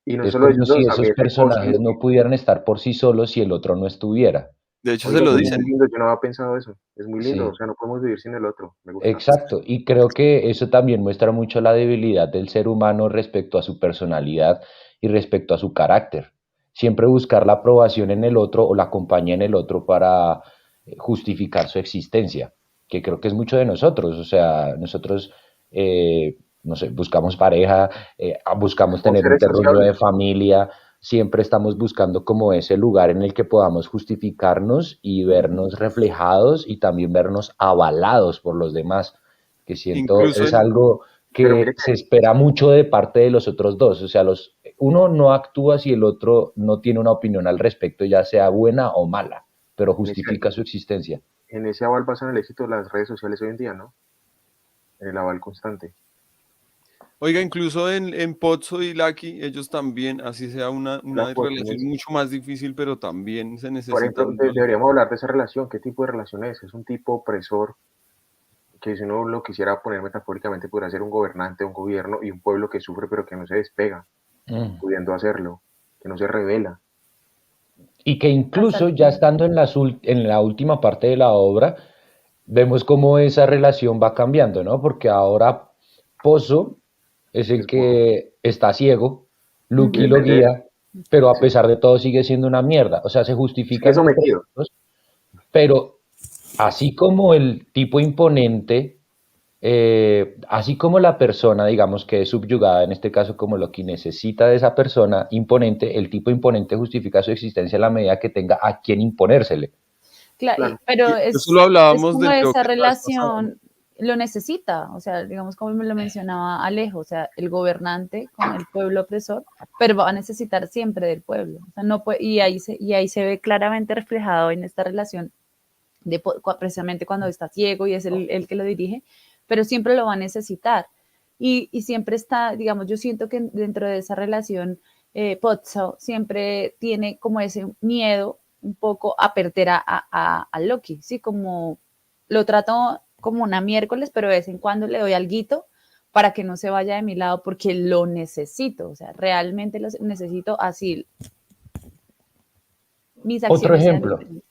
Y no Es solo como ellos si dos, esos también el oso y personajes no pudieran estar por sí solos si el otro no estuviera. De hecho, se oiga, lo eso es Y muy dicen. lindo, yo no había pensado eso. Es muy lindo, o sí, sea, no podemos vivir sin el otro. Me gusta. exacto, y creo que eso también muestra mucho la debilidad del ser humano respecto a su personalidad y respecto a su carácter. Siempre buscar la aprobación en el otro o la compañía en el otro para justificar su existencia, que creo que es mucho de nosotros. O sea, nosotros, no sé, buscamos pareja, buscamos Por tener ser un terruño de sociables. familia siempre estamos buscando como ese lugar en el que podamos justificarnos y vernos reflejados y también vernos avalados por los demás, que siento Incluso es algo Pero que mire se que espera mucho de parte de los otros dos. O sea, uno no actúa si el otro no tiene una opinión al respecto, ya sea buena o mala, pero en ese, justifica su existencia. en ese aval basan el éxito de las redes sociales hoy en día, ¿no? En el aval constante. Oiga, incluso en Pozzo y Lucky, ellos también, así sea una Las relación cuestiones, mucho más difícil, pero también se por necesita ejemplo, uno al otro. deberíamos hablar de esa relación. ¿Qué tipo de relación es? Es un tipo opresor que si uno lo quisiera poner metafóricamente podría ser un gobernante, un gobierno y un pueblo que sufre pero que no se despega, Mm. pudiendo hacerlo, que no se revela. Y que Hasta incluso el ya fin. estando en la última parte de la obra, vemos cómo esa relación va cambiando, ¿no? Porque ahora Pozo es el Es bueno que está ciego, y Lucky Ujú. lo depende de él. guía, pero a Sí. pesar de todo sigue siendo una mierda. O sea, se Sigue justifican entre sometido. ellos, pero así como el tipo imponente, así como la persona, digamos, que es subyugada, en este caso como lo que necesita de esa persona imponente, el tipo imponente justifica su existencia en la medida que tenga a quien imponérsele. Claro. Pero Eso lo es hablábamos como del esa Joker la vez pasada, ¿no? relación lo necesita, o sea, digamos como me lo mencionaba Alejo, o sea, el gobernante con el pueblo opresor, pero va a necesitar siempre del pueblo, o sea, no puede, y ahí se ve claramente reflejado en esta relación precisamente cuando está ciego y es el que lo dirige, pero siempre lo va a necesitar. Y siempre está, digamos, yo siento que dentro de esa relación, Pozzo siempre tiene como ese miedo un poco a perder a Loki, ¿sí? Como lo trato como una miércoles, pero de vez en cuando le doy alguito para que no se vaya de mi lado porque lo necesito, o sea, realmente lo necesito así, mis Otro acciones sean ejemplo, diferentes.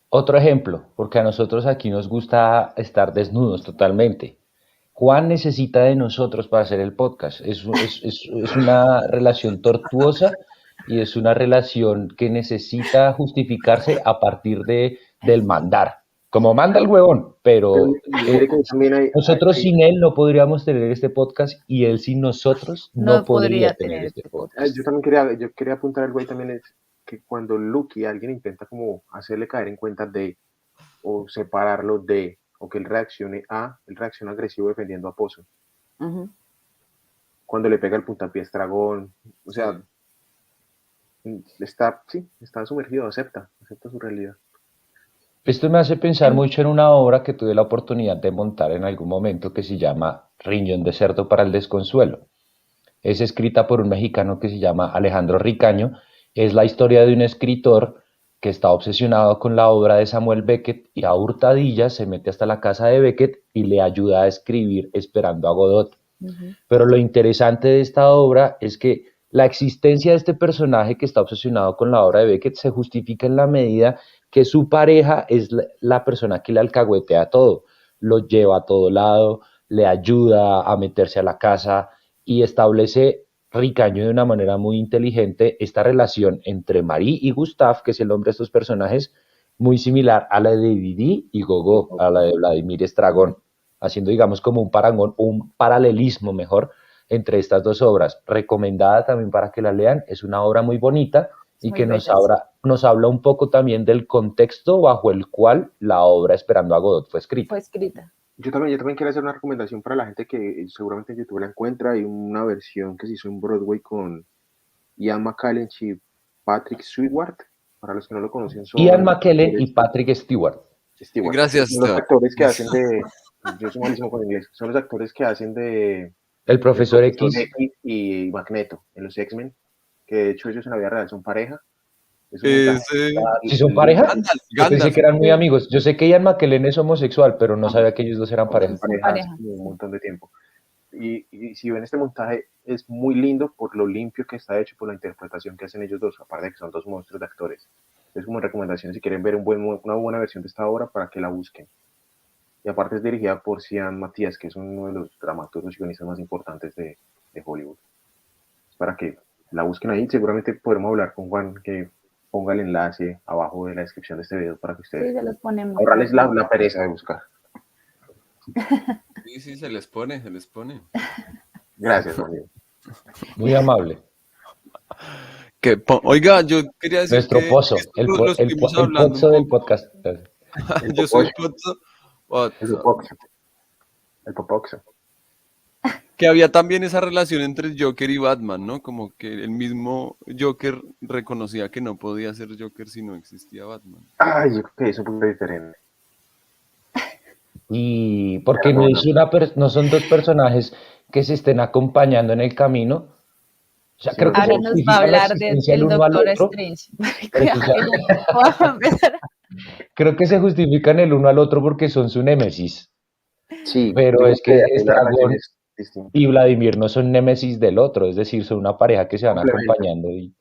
otro ejemplo, porque a nosotros aquí nos gusta estar desnudos totalmente. Juan necesita de nosotros para hacer el podcast. Es una relación tortuosa y es una relación que necesita justificarse a partir del mandar. Como manda el huevón, Pero pero mire que también nosotros sin él no podríamos tener este podcast y él sin nosotros no No podría podría tener tener este este podcast. yo podcast. también yo quería apuntar algo ahí también es que cuando Lucky alguien intenta como hacerle caer en cuenta de o separarlo de o que él reacciona agresivo defendiendo a Pozo. Ujú. Cuando le pega el puntapié Estragón, o sea, Sí. está sumergido, acepta su realidad. Esto me hace pensar Em, mucho en una obra que tuve la oportunidad de montar en algún momento que se llama Riñón de Cerdo para el Desconsuelo. Es escrita por un mexicano que se llama Alejandro Ricaño. Es la historia de un escritor que está obsesionado con la obra de Samuel Beckett y a hurtadillas se mete hasta la casa de Beckett y le ayuda a escribir Esperando a Godot. Ujú. Pero lo interesante de esta obra es que la existencia de este personaje que está obsesionado con la obra de Beckett se justifica en la medida que su pareja es la persona que le alcahuetea todo, lo lleva a todo lado, le ayuda a meterse a la casa y establece Ricaño de una manera muy inteligente esta relación entre Marie y Gustave, que es el nombre de estos personajes, muy similar a la de Didi y Gogo, a la de Vladimir Estragón, haciendo, digamos, como un parangón, un paralelismo mejor entre estas dos obras. Recomendada también para que la lean, es una obra muy bonita Es y muy que bella, sí. nos habla un poco también del contexto bajo el cual la obra Esperando a Godot fue escrita. Fue escrita. Yo también quiero hacer una recomendación para la gente que seguramente en YouTube la encuentra. Hay una versión que se hizo en Broadway con Ian McKellen y Patrick Stewart. Para los que no lo conocen, Ian son McKellen y actores Patrick Stewart. Stewart. Gracias, Son los Esteban. actores que hacen de. Yo soy malísimo con inglés. Son los actores que hacen de El el profesor profesor X. X y Magneto en los X-Men. Que de hecho ellos en la vida real son pareja. Es un montaje Es ¿Si son pareja? lindo. Gandalf, Yo pensé Gandalf. que eran muy Sí, amigos. Yo sé que Ian McKellen es homosexual, pero no sabía que ellos dos eran Son pareja. son pareja hace pareja. como un montón de tiempo. Y si ven este montaje, es muy lindo por lo limpio que está hecho, por la interpretación que hacen ellos dos, aparte de que son dos monstruos de actores. Es como recomendación si quieren ver una buena versión de esta obra para que la busquen. Y aparte es dirigida por Sean Matías, que es uno de los dramaturgos y guionistas más importantes de Hollywood. Para que la busquen ahí, seguramente podremos hablar con Juan, que ponga el enlace abajo de la descripción de este video para que Sí, ustedes se los ponemos ahorrarles rápido. la pereza de buscar. Sí, sí, se les pone, se les pone. Gracias, Juan. Muy amable. Oiga, yo quería decir Nuestro que pozo, esto lo estuvimos el hablando un pozo del poco. podcast. Yo soy el Pozo. El Popoxo. El Popoxo. Que había también esa relación entre el Joker y Batman, ¿no? Como que el mismo Joker reconocía que no podía ser Joker si no existía Batman. Ay, yo creo que es un poco diferente. Y porque Pero no, no, no son dos personajes que se estén acompañando en el camino. O sea, sí, creo no, que se Ahora nos va a justifican la hablar existencia el del uno al Doctor otro. Strange. Vamos a empezar. Creo que se justifican el uno al otro porque son su némesis. sí, Pero digamos es que que ahí la relación Estragón es distinta. y Vladimir no son némesis del otro, es decir, son una pareja que se van Complemento. acompañando. Y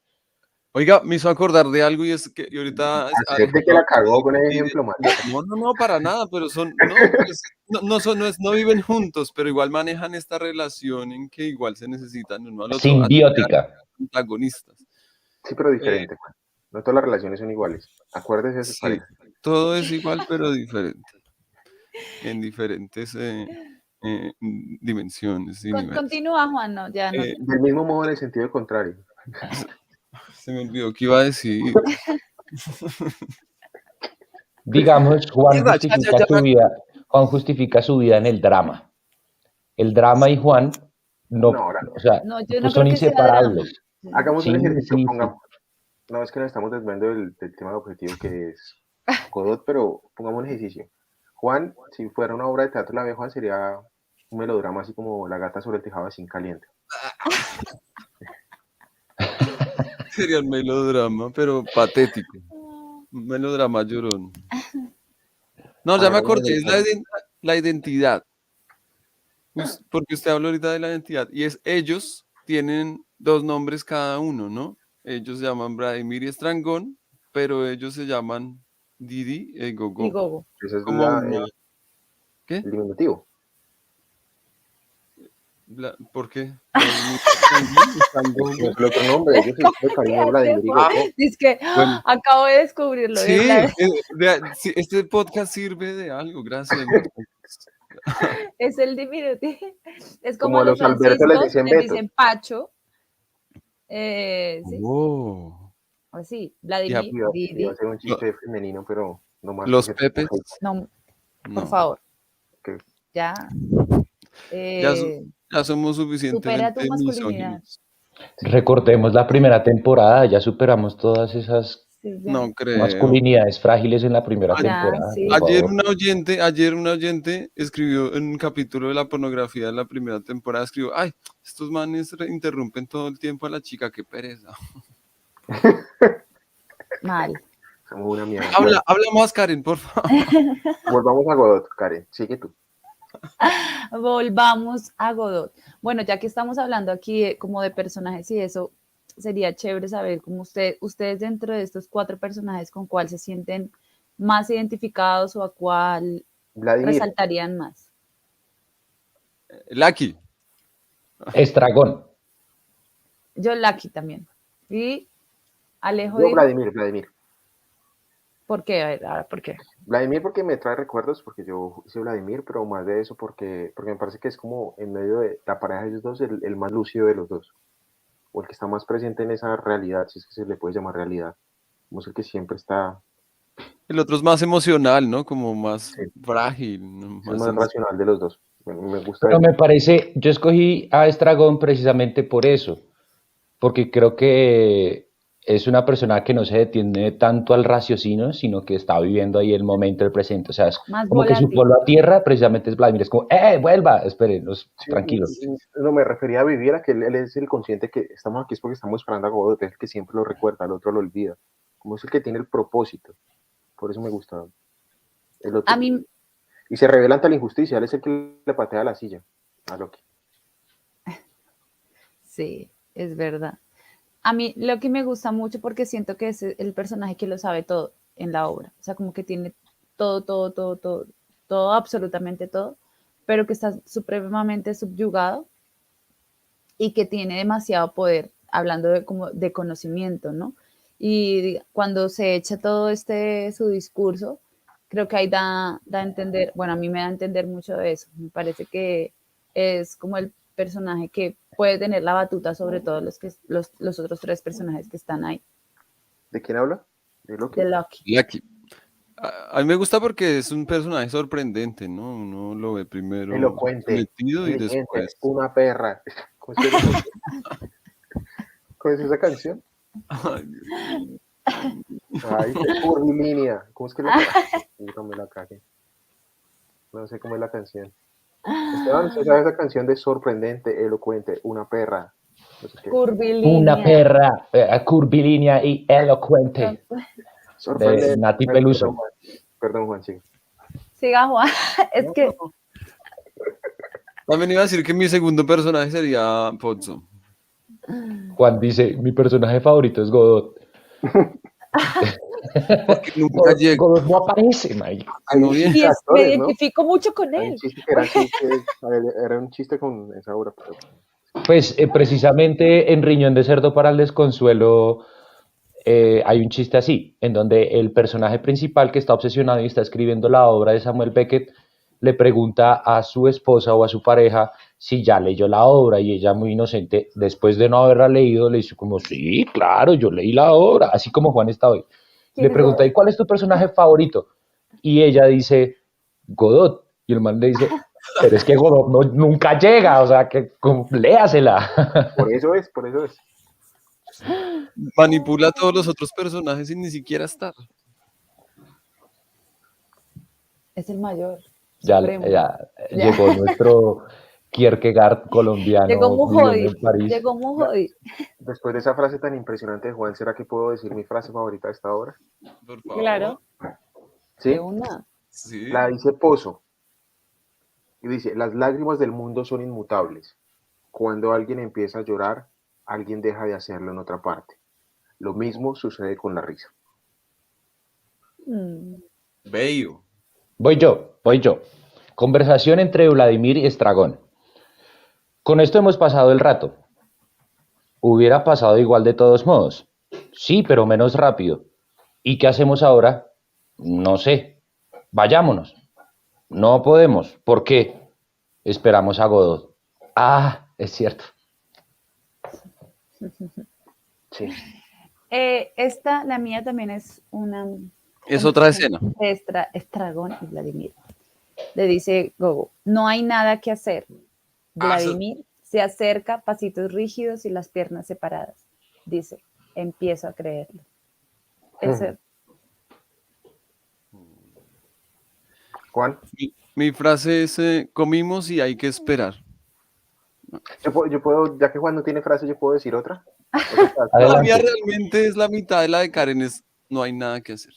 Oiga, me hizo acordar de algo y es que y ahorita Acepte que la cagó con el ejemplo, marica. no, para nada, pero no, pues, no viven juntos, pero igual manejan esta relación en que igual se necesitan uno al otro, así sean simbiótica. antagonistas. Sí, pero Eh, diferente, Juan. No todas las relaciones son iguales. Acuérdese de sus sí, parejas. todo es igual, pero diferente, en diferentes dimensiones y niveles. Continúa, Juan, no, ya no. Del mismo modo en el sentido contrario. Se me olvidó que iba a decir. Digamos, Mierda, ya. Juan justifica su vida en el drama. El drama y Juan no, No, ahora, o sea, No, yo no pues creo son que sea drama. inseparables. hagamos Sí, un ejercicio. sí, sí. No es que nos estamos desviando del tema de objetivo que es Godot, pero pongamos un ejercicio. Juan, si fuera una obra de teatro, la de Juan sería un melodrama así como La gata sobre el tejado de zinc caliente. Sería un melodrama, pero patético. Un melodrama llorón. No, ya me Hagamos acordé, es el- la identidad. Porque usted habló ahorita de la identidad. Y es ellos tienen dos nombres cada uno, ¿no? Ellos se llaman Vladimir y Estrangón, pero ellos se llaman Didi y Y Gogo. Gogo. Ese es Como una. ¿Qué? el diminutivo. ¿Por qué? Vladimir y Estrangón. No es el otro nombre. Ellos se dicen de cariño Vladimir y Pendejo. Gogo. Es que Bueno. acabo de descubrirlo. Sí, ¿Verdad? sí, este podcast sirve de algo, gracias. Es el diminutivo. Es como Como a los los Alberto les franciscos dicen les Beto. dicen Pacho. Sí, Oh. así. Ya, Vladimir, Iba a Didi. ser un chiste femenino, pero no más. Los porque- Pepes, No, por no. favor. Ok. Ya. Ya somos Supera suficientemente tu masculinidad. misóginos. Recordemos la primera temporada, ya superamos todas esas Sí, ya. No creo. masculinidades frágiles en la primera Ya, temporada. sí. Por Ayer favor. un oyente escribió en un capítulo de la pornografía de la primera temporada, escribió, ay, estos manes interrumpen todo el tiempo a la chica, qué pereza. Mal. Somos una mierda. Habla más, Karen, por favor. Volvamos a Godot, Karen. Sigue tú. Volvamos a Godot. Bueno, ya que estamos hablando aquí como de personajes y eso, sería chévere saber cómo ustedes dentro de estos 4 personajes, con cuál se sienten más identificados o a cuál Vladimir. resaltarían más. Lucky. Estragón. Yo Lucky también. Y Alejo Yo, dijo, Vladimir. ¿por qué? A ver, ahora, ¿por qué? Vladimir porque me trae recuerdos, porque yo hice Vladimir, pero más de eso porque me parece que es como en medio de la pareja de ellos dos el más lúcido de los dos, o el que está más presente en esa realidad, si es que se le puede llamar realidad, como es el que siempre está, El otro es más emocional, ¿no? Como más Sí. frágil. ¿no? es el más sensible. racional de los dos. Me gusta Pero eso. me parece, yo escogí a Estragón precisamente por eso, porque creo que es una persona que no se detiene tanto al raciocinio, sino que está viviendo ahí el momento, el presente. O sea, es Más como que su volátil. pueblo a tierra precisamente es Vladimir. Es como, vuelva! Espérenos, Sí, tranquilos. no me refería a vivir, a que él es el consciente que estamos aquí es porque estamos esperando a Godot, es el que siempre lo recuerda, el otro lo olvida, como es el que tiene el propósito, por eso me gusta el otro. A mí, Y se revela ante la injusticia, él es el que le patea la silla a Loki. sí, es verdad. A mí lo que me gusta mucho porque siento que es el personaje que lo sabe todo en la obra. O sea, como que tiene todo, absolutamente todo, pero que está supremamente subyugado y que tiene demasiado poder, hablando como de conocimiento, ¿no? Y cuando se echa todo su discurso, creo que ahí da a entender, bueno, a mí me da a entender mucho de eso. Me parece que es como el personaje que puede tener la batuta sobre todos los otros tres personajes que están ahí. ¿De quién habla? ¿De Loki? De Loki. Lucky. A mí me gusta porque es un personaje sorprendente, ¿no? Uno lo ve primero Elocuente, metido y inteligente, después. una perra. ¿Cómo es, ¿Cómo es esa canción? Ay, Dios mío. Ay, curvilínea. ¿Cómo es que la puta me la cagué? No sé cómo es la canción. Esteban, ¿usted sabe esa canción de sorprendente, elocuente, una perra? No sé qué. Una Curvilínea. perra curvilínea y elocuente de Sorprendente. Nati Peluso. Perdón, Juan, sí. Siga, Juan. Es que También iba a decir que mi segundo personaje sería Pozzo. Juan dice, mi personaje favorito es Godot. Porque nunca llega. Godot no aparece, marica. Hay un No chiste viene. de me actores, ¿no? identifico mucho con Hay un él. chiste que era así, era un chiste con esa obra. Pero... Pues precisamente en Riñón de Cerdo para el Desconsuelo hay un chiste así, en donde el personaje principal que está obsesionado y está escribiendo la obra de Samuel Beckett le pregunta a su esposa o a su pareja si ya leyó la obra y ella muy inocente, después de no haberla leído, le dice como, sí, claro, yo leí la obra, así como Juan está hoy. Le pregunta, ¿y cuál es tu personaje favorito? Y ella dice, Godot. Y el man le dice, pero es que Godot nunca llega, o sea, que léasela. Por eso es, por eso es. Manipula a todos los otros personajes sin ni siquiera estar. Es el mayor. Ya, Supremo. ya llegó nuestro Kierkegaard colombiano Llegó muy viviendo jodido. en París. Llegó muy jodido. Después de esa frase tan impresionante de Juan, ¿será que puedo decir mi frase favorita de esta obra? Por favor. Claro. Sí, De una. Sí. la dice Pozo. Y dice, las lágrimas del mundo son inmutables. Cuando alguien empieza a llorar, alguien deja de hacerlo en otra parte. Lo mismo sucede con la risa. Bello. Voy yo. Conversación entre Vladimir y Estragón. Con esto hemos pasado el rato. Hubiera pasado igual de todos modos. Sí, pero menos rápido. ¿Y qué hacemos ahora? No sé. Vayámonos. No podemos. ¿Por qué? Esperamos a Godot. Ah, es cierto. Sí. La mía también es una... Es otra escena. Estragón y Vladimir. Le dice Gogo, no hay nada que hacer. Vladimir se acerca, pasitos rígidos y las piernas separadas. Dice, empiezo a creerlo. Ese, Juan, Mi frase es, comimos y hay que esperar. yo puedo, ya que Juan no tiene frase, yo puedo decir otra. La mía Adelante. realmente es la mitad de la de Karen, es no hay nada que hacer.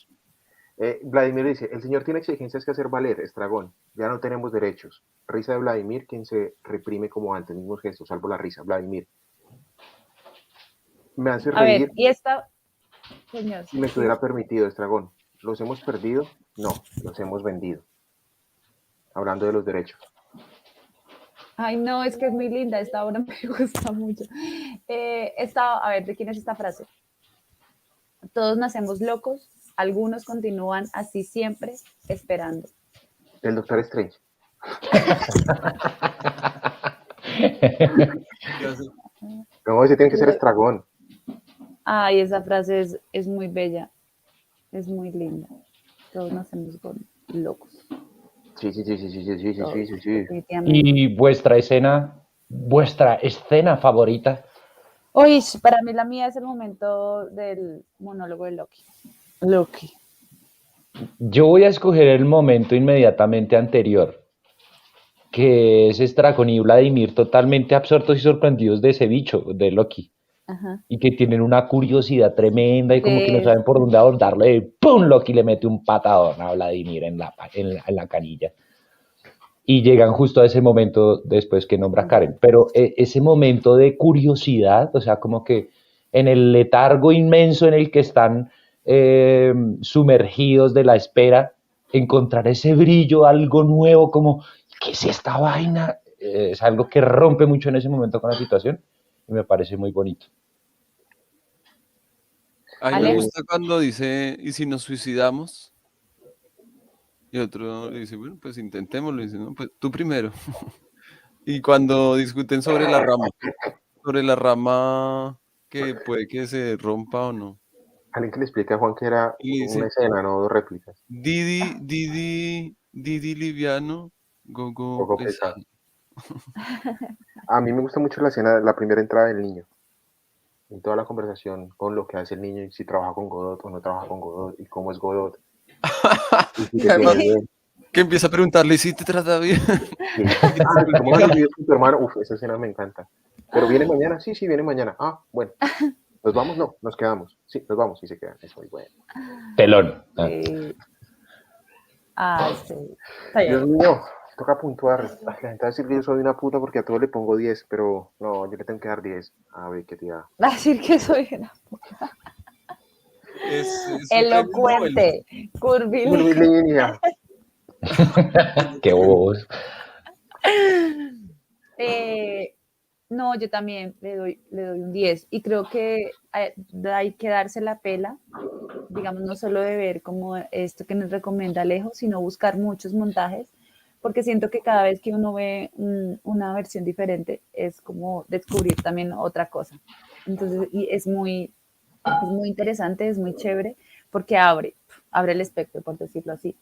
Vladimir dice, el señor tiene exigencias que hacer valer, Estragón. Ya no tenemos derechos. Risa de Vladimir, quien se reprime como antes, mismo gesto, salvo la risa. Vladimir. Me hace a ver, reír y esta, señor, si me estuviera permitido, Estragón. ¿Los hemos perdido? No, los hemos vendido. Hablando de los derechos. ay no, es que es muy linda, esta obra me gusta mucho. A ver, ¿de quién es esta frase? Todos nacemos locos, algunos continúan así siempre, esperando. El Doctor Strange. No, ese tiene que ser Estragón. Ay, esa frase es muy bella, es muy linda. Todos nacemos locos. Sí. Definitivamente. ¿Y vuestra escena favorita? Uy, para mí la mía es el momento del monólogo de Loki. Loki. Yo voy a escoger el momento inmediatamente anterior, que es Estragón y Vladimir totalmente absortos y sorprendidos de ese bicho, de Loki, Ajá. y que tienen una curiosidad tremenda y como que no Sí. saben por dónde abordarle, y ¡pum! Loki le mete un patadón a Vladimir en la canilla. Y llegan justo a ese momento después que nombra Karen. Pero ese momento de curiosidad, o sea, como que en el letargo inmenso en el que están sumergidos de la espera, encontrar ese brillo, algo nuevo, como, ¿qué es esta vaina? Es algo que rompe mucho en ese momento con la situación y me parece muy bonito. A mí me Alejo. gusta cuando dice, ¿y si nos suicidamos? Y otro le dice, bueno, pues intentémoslo. Y dice, no, pues tú primero. Y cuando discuten sobre la rama que puede que se rompa o no. Alguien que le explique a Juan que era Y le una dice, escena, no dos réplicas. Didi liviano, gogo Poco pesado. pesado. A mí me gusta mucho la escena, la primera entrada del niño. En toda la conversación con lo que hace el niño y si trabaja con Godot o no trabaja con Godot y cómo es Godot. Y si Y te además tiene bien. que empieza a preguntarle si te trata bien. Sí. Ah, ¿y cómo vas a vivir con tu hermano? Uf, esa escena me encanta. ¿Pero viene mañana? Sí, sí, viene mañana. Ah, bueno. ¿Nos vamos? No, nos quedamos. Sí, nos vamos y se quedan. Es muy bueno. Pelón. Sí. Dios mío, toca puntuar. La gente va a decir que yo soy una puta porque a todo le pongo 10, pero no, yo le tengo que dar 10. A ver, qué tía. Va a decir que soy una Es un premio Nobel. elocuente, curvilínea. Curvilínea. Qué bobos. No, yo también le doy un 10 y creo que hay que darse la pela, digamos, no solo de ver como esto que nos recomienda Alejo, sino buscar muchos montajes, porque siento que cada vez que uno ve una versión diferente es como descubrir también otra cosa. Entonces, y es muy interesante, es muy chévere, porque abre el espectro, por decirlo así,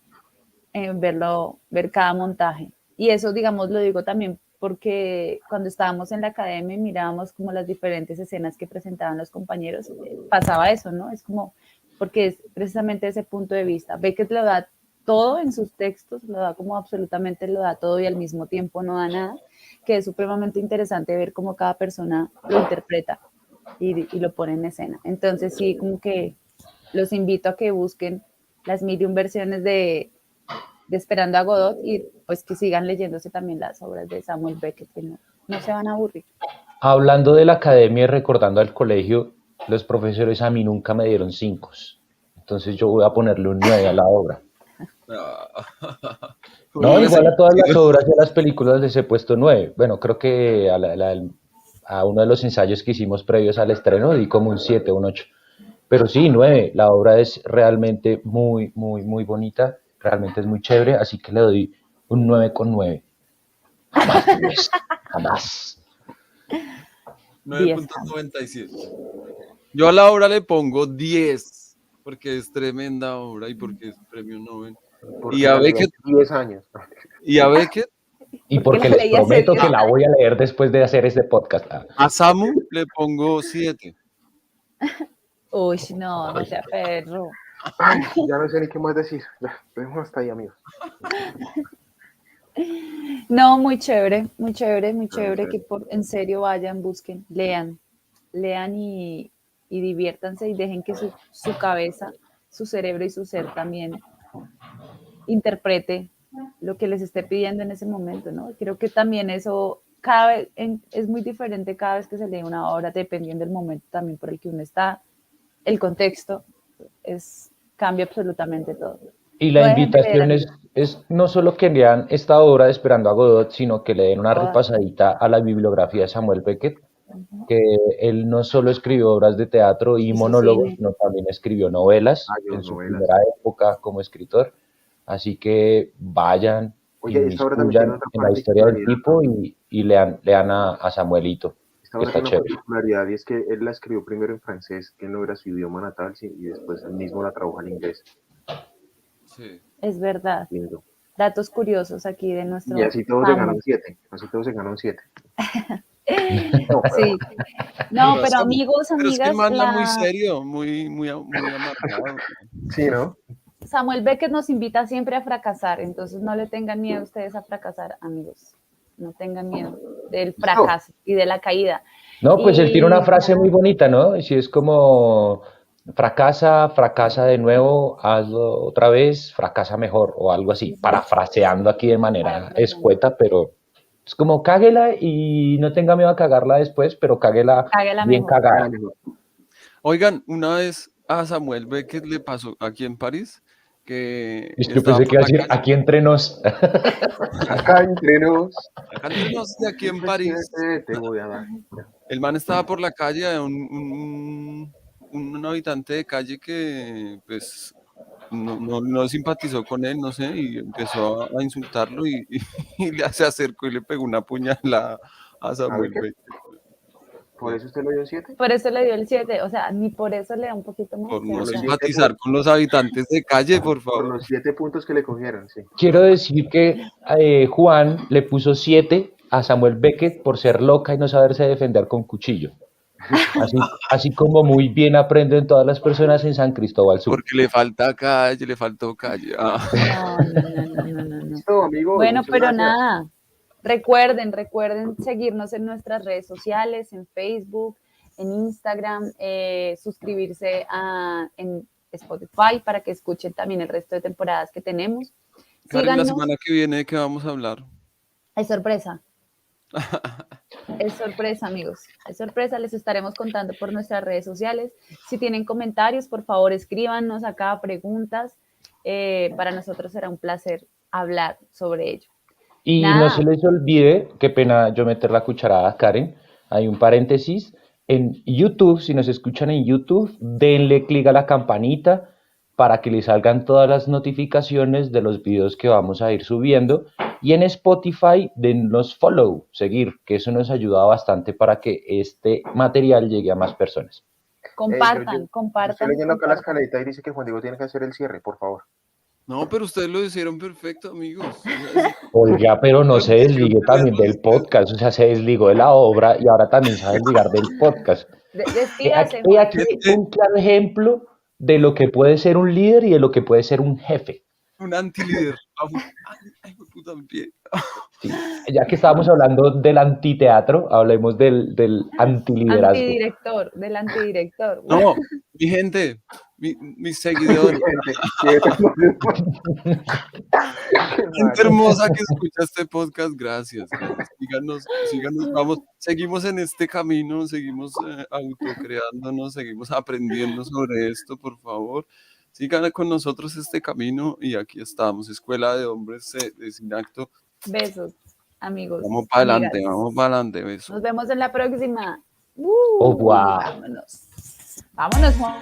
ver cada montaje. Y eso, digamos, lo digo también porque cuando estábamos en la academia y mirábamos como las diferentes escenas que presentaban los compañeros, pasaba eso, ¿no? Es como, porque es precisamente ese punto de vista. Beckett lo da todo en sus textos, lo da como absolutamente lo da todo y al mismo tiempo no da nada, que es supremamente interesante ver cómo cada persona lo interpreta y lo pone en escena. Entonces sí, como que los invito a que busquen las 1001 versiones de Esperando a Godot y pues que sigan leyéndose también las obras de Samuel Beckett, que no se van a aburrir. Hablando de la academia y recordando al colegio, los profesores a mí nunca me dieron 5. Entonces yo voy a ponerle un 9 a la obra. No, igual a todas las obras y a las películas les he puesto 9. Bueno, creo que a uno de los ensayos que hicimos previos al estreno di como un 7, un 8. Pero sí, 9. La obra es realmente muy, muy, muy bonita. Realmente es muy chévere, así que le doy un 9,9. Jamás 10. Jamás. 9.97. Yo a la obra le pongo 10, porque es tremenda obra y porque es premio Nobel. Porque Y a Beckett, 10 años. y a Beckett, Y Porque porque la les leí hace prometo 10 que la voy a leer después de hacer este podcast. a Samu le pongo 7. Uy, no sea perro. Ay, ya no sé ni qué más decir. Ya, dejemos hasta ahí, amigos. No, muy chévere, muy chévere, muy chévere que en serio vayan, busquen, lean y diviértanse y dejen que su cabeza, su cerebro y su ser también interprete lo que les esté pidiendo en ese momento, ¿no? Creo que también eso cada vez es muy diferente cada vez que se lee una obra, dependiendo del momento también por el que uno está, el contexto, cambia absolutamente todo. Y la No dejen de leer, invitación amigos. es no solo que lean esta obra de Esperando a Godot, sino que le den una Todas. repasadita a la bibliografía de Samuel Beckett, que él no solo escribió obras de teatro y Y su monólogos, cine. sino también escribió novelas en su Novelas. primera época como escritor. Así que vayan, Oye, esta obra también tiene inmiscuyan otra en la historia del particularidad. tipo y lean a Samuelito, Esta que obra está tiene una chévere. particularidad y es que él la escribió primero en francés, que no era su idioma natal, sí, y después él mismo la tradujo al inglés. Sí. Es verdad. Lindo. Datos curiosos aquí de nuestro Y así todos se ganan 7. Así todos se ganan 7. No, Sí. No, pero Samu. amigos, Pero es que el amigas, man era muy serio, muy amargado. sí, ¿no? Samuel Beckett nos invita siempre a fracasar, entonces no le tengan miedo ustedes a fracasar, amigos. No tengan miedo del fracaso y de la caída. No, pues él tiene una Y frase muy bonita, ¿no? Y si es como, fracasa, fracasa de nuevo, hazlo otra vez, fracasa mejor, o algo así, parafraseando aquí de manera escueta, pero es como cáguela y no tenga miedo a cagarla después, pero cáguela bien mejor. cagada. Oigan, una vez a Samuel Beckett le pasó aquí en París que Y yo estaba pensé que por iba a la decir, calle. aquí entre nos. Acá entre nos. Acá entre nos, de aquí en París. Te voy a dar. El man estaba por la calle, un habitante de calle que pues no simpatizó con él, no sé, y empezó a insultarlo y se acercó y le pegó una puñalada a Samuel Beckett. Beckett. ¿Por eso usted le dio el 7? Por eso le dio el 7, o sea, ni por eso le da un poquito más. Por o no los sea, simpatizar con los habitantes de calle, por Por favor. los 7 puntos que le cogieron, sí. Quiero decir que Juan le puso 7 a Samuel Beckett por ser loca y no saberse defender con cuchillo. Así como muy bien aprenden todas las personas en San Cristóbal Sur. Porque le faltó calle. no. Listo, amigos. Bueno, muchas pero gracias. nada, recuerden seguirnos en nuestras redes sociales, en Facebook, en Instagram, suscribirse en Spotify para que escuchen también el resto de temporadas que tenemos. Karen, la Síganos, semana que viene, ¿de qué vamos a hablar? es sorpresa. Es sorpresa, amigos. Es sorpresa, les estaremos contando por nuestras redes sociales. Si tienen comentarios, por favor, escríbanos acá preguntas. Para nosotros será un placer hablar sobre ello. Y Nada. no se les olvide, qué pena yo meter la cucharada, Karen, hay un paréntesis, en YouTube, si nos escuchan en YouTube, denle clic a la campanita para que les salgan todas las notificaciones de los videos que vamos a ir subiendo. Y en Spotify, denos follow, seguir, que eso nos ayuda bastante para que este material llegue a más personas. Compartan. Estoy leyendo acá la escalerita y dice que Juan Diego tiene que hacer el cierre, por favor. No, pero ustedes lo hicieron perfecto, amigos. Oiga, pero no se desligue también del podcast, o sea, se desligó de la obra y ahora también se va a desligar del podcast. Despídase, He aquí un claro ejemplo de lo que puede ser un líder y de lo que puede ser un jefe. Un antilíder. Ay, puta, en pie. Sí. Ya que estábamos hablando del antiteatro, hablemos del antiliderazgo. Del antidirector. No, mi gente, mis seguidores, gente hermosa que escucha este podcast, gracias. Síganos, seguimos en este camino, seguimos autocreándonos, seguimos aprendiendo sobre esto, por favor. Sigan con nosotros este camino y aquí estamos, Escuela de Hombres de Sin Acto. Besos, amigos. Vamos para adelante, besos. Nos vemos en la próxima. Au revoir. Vámonos, Juan.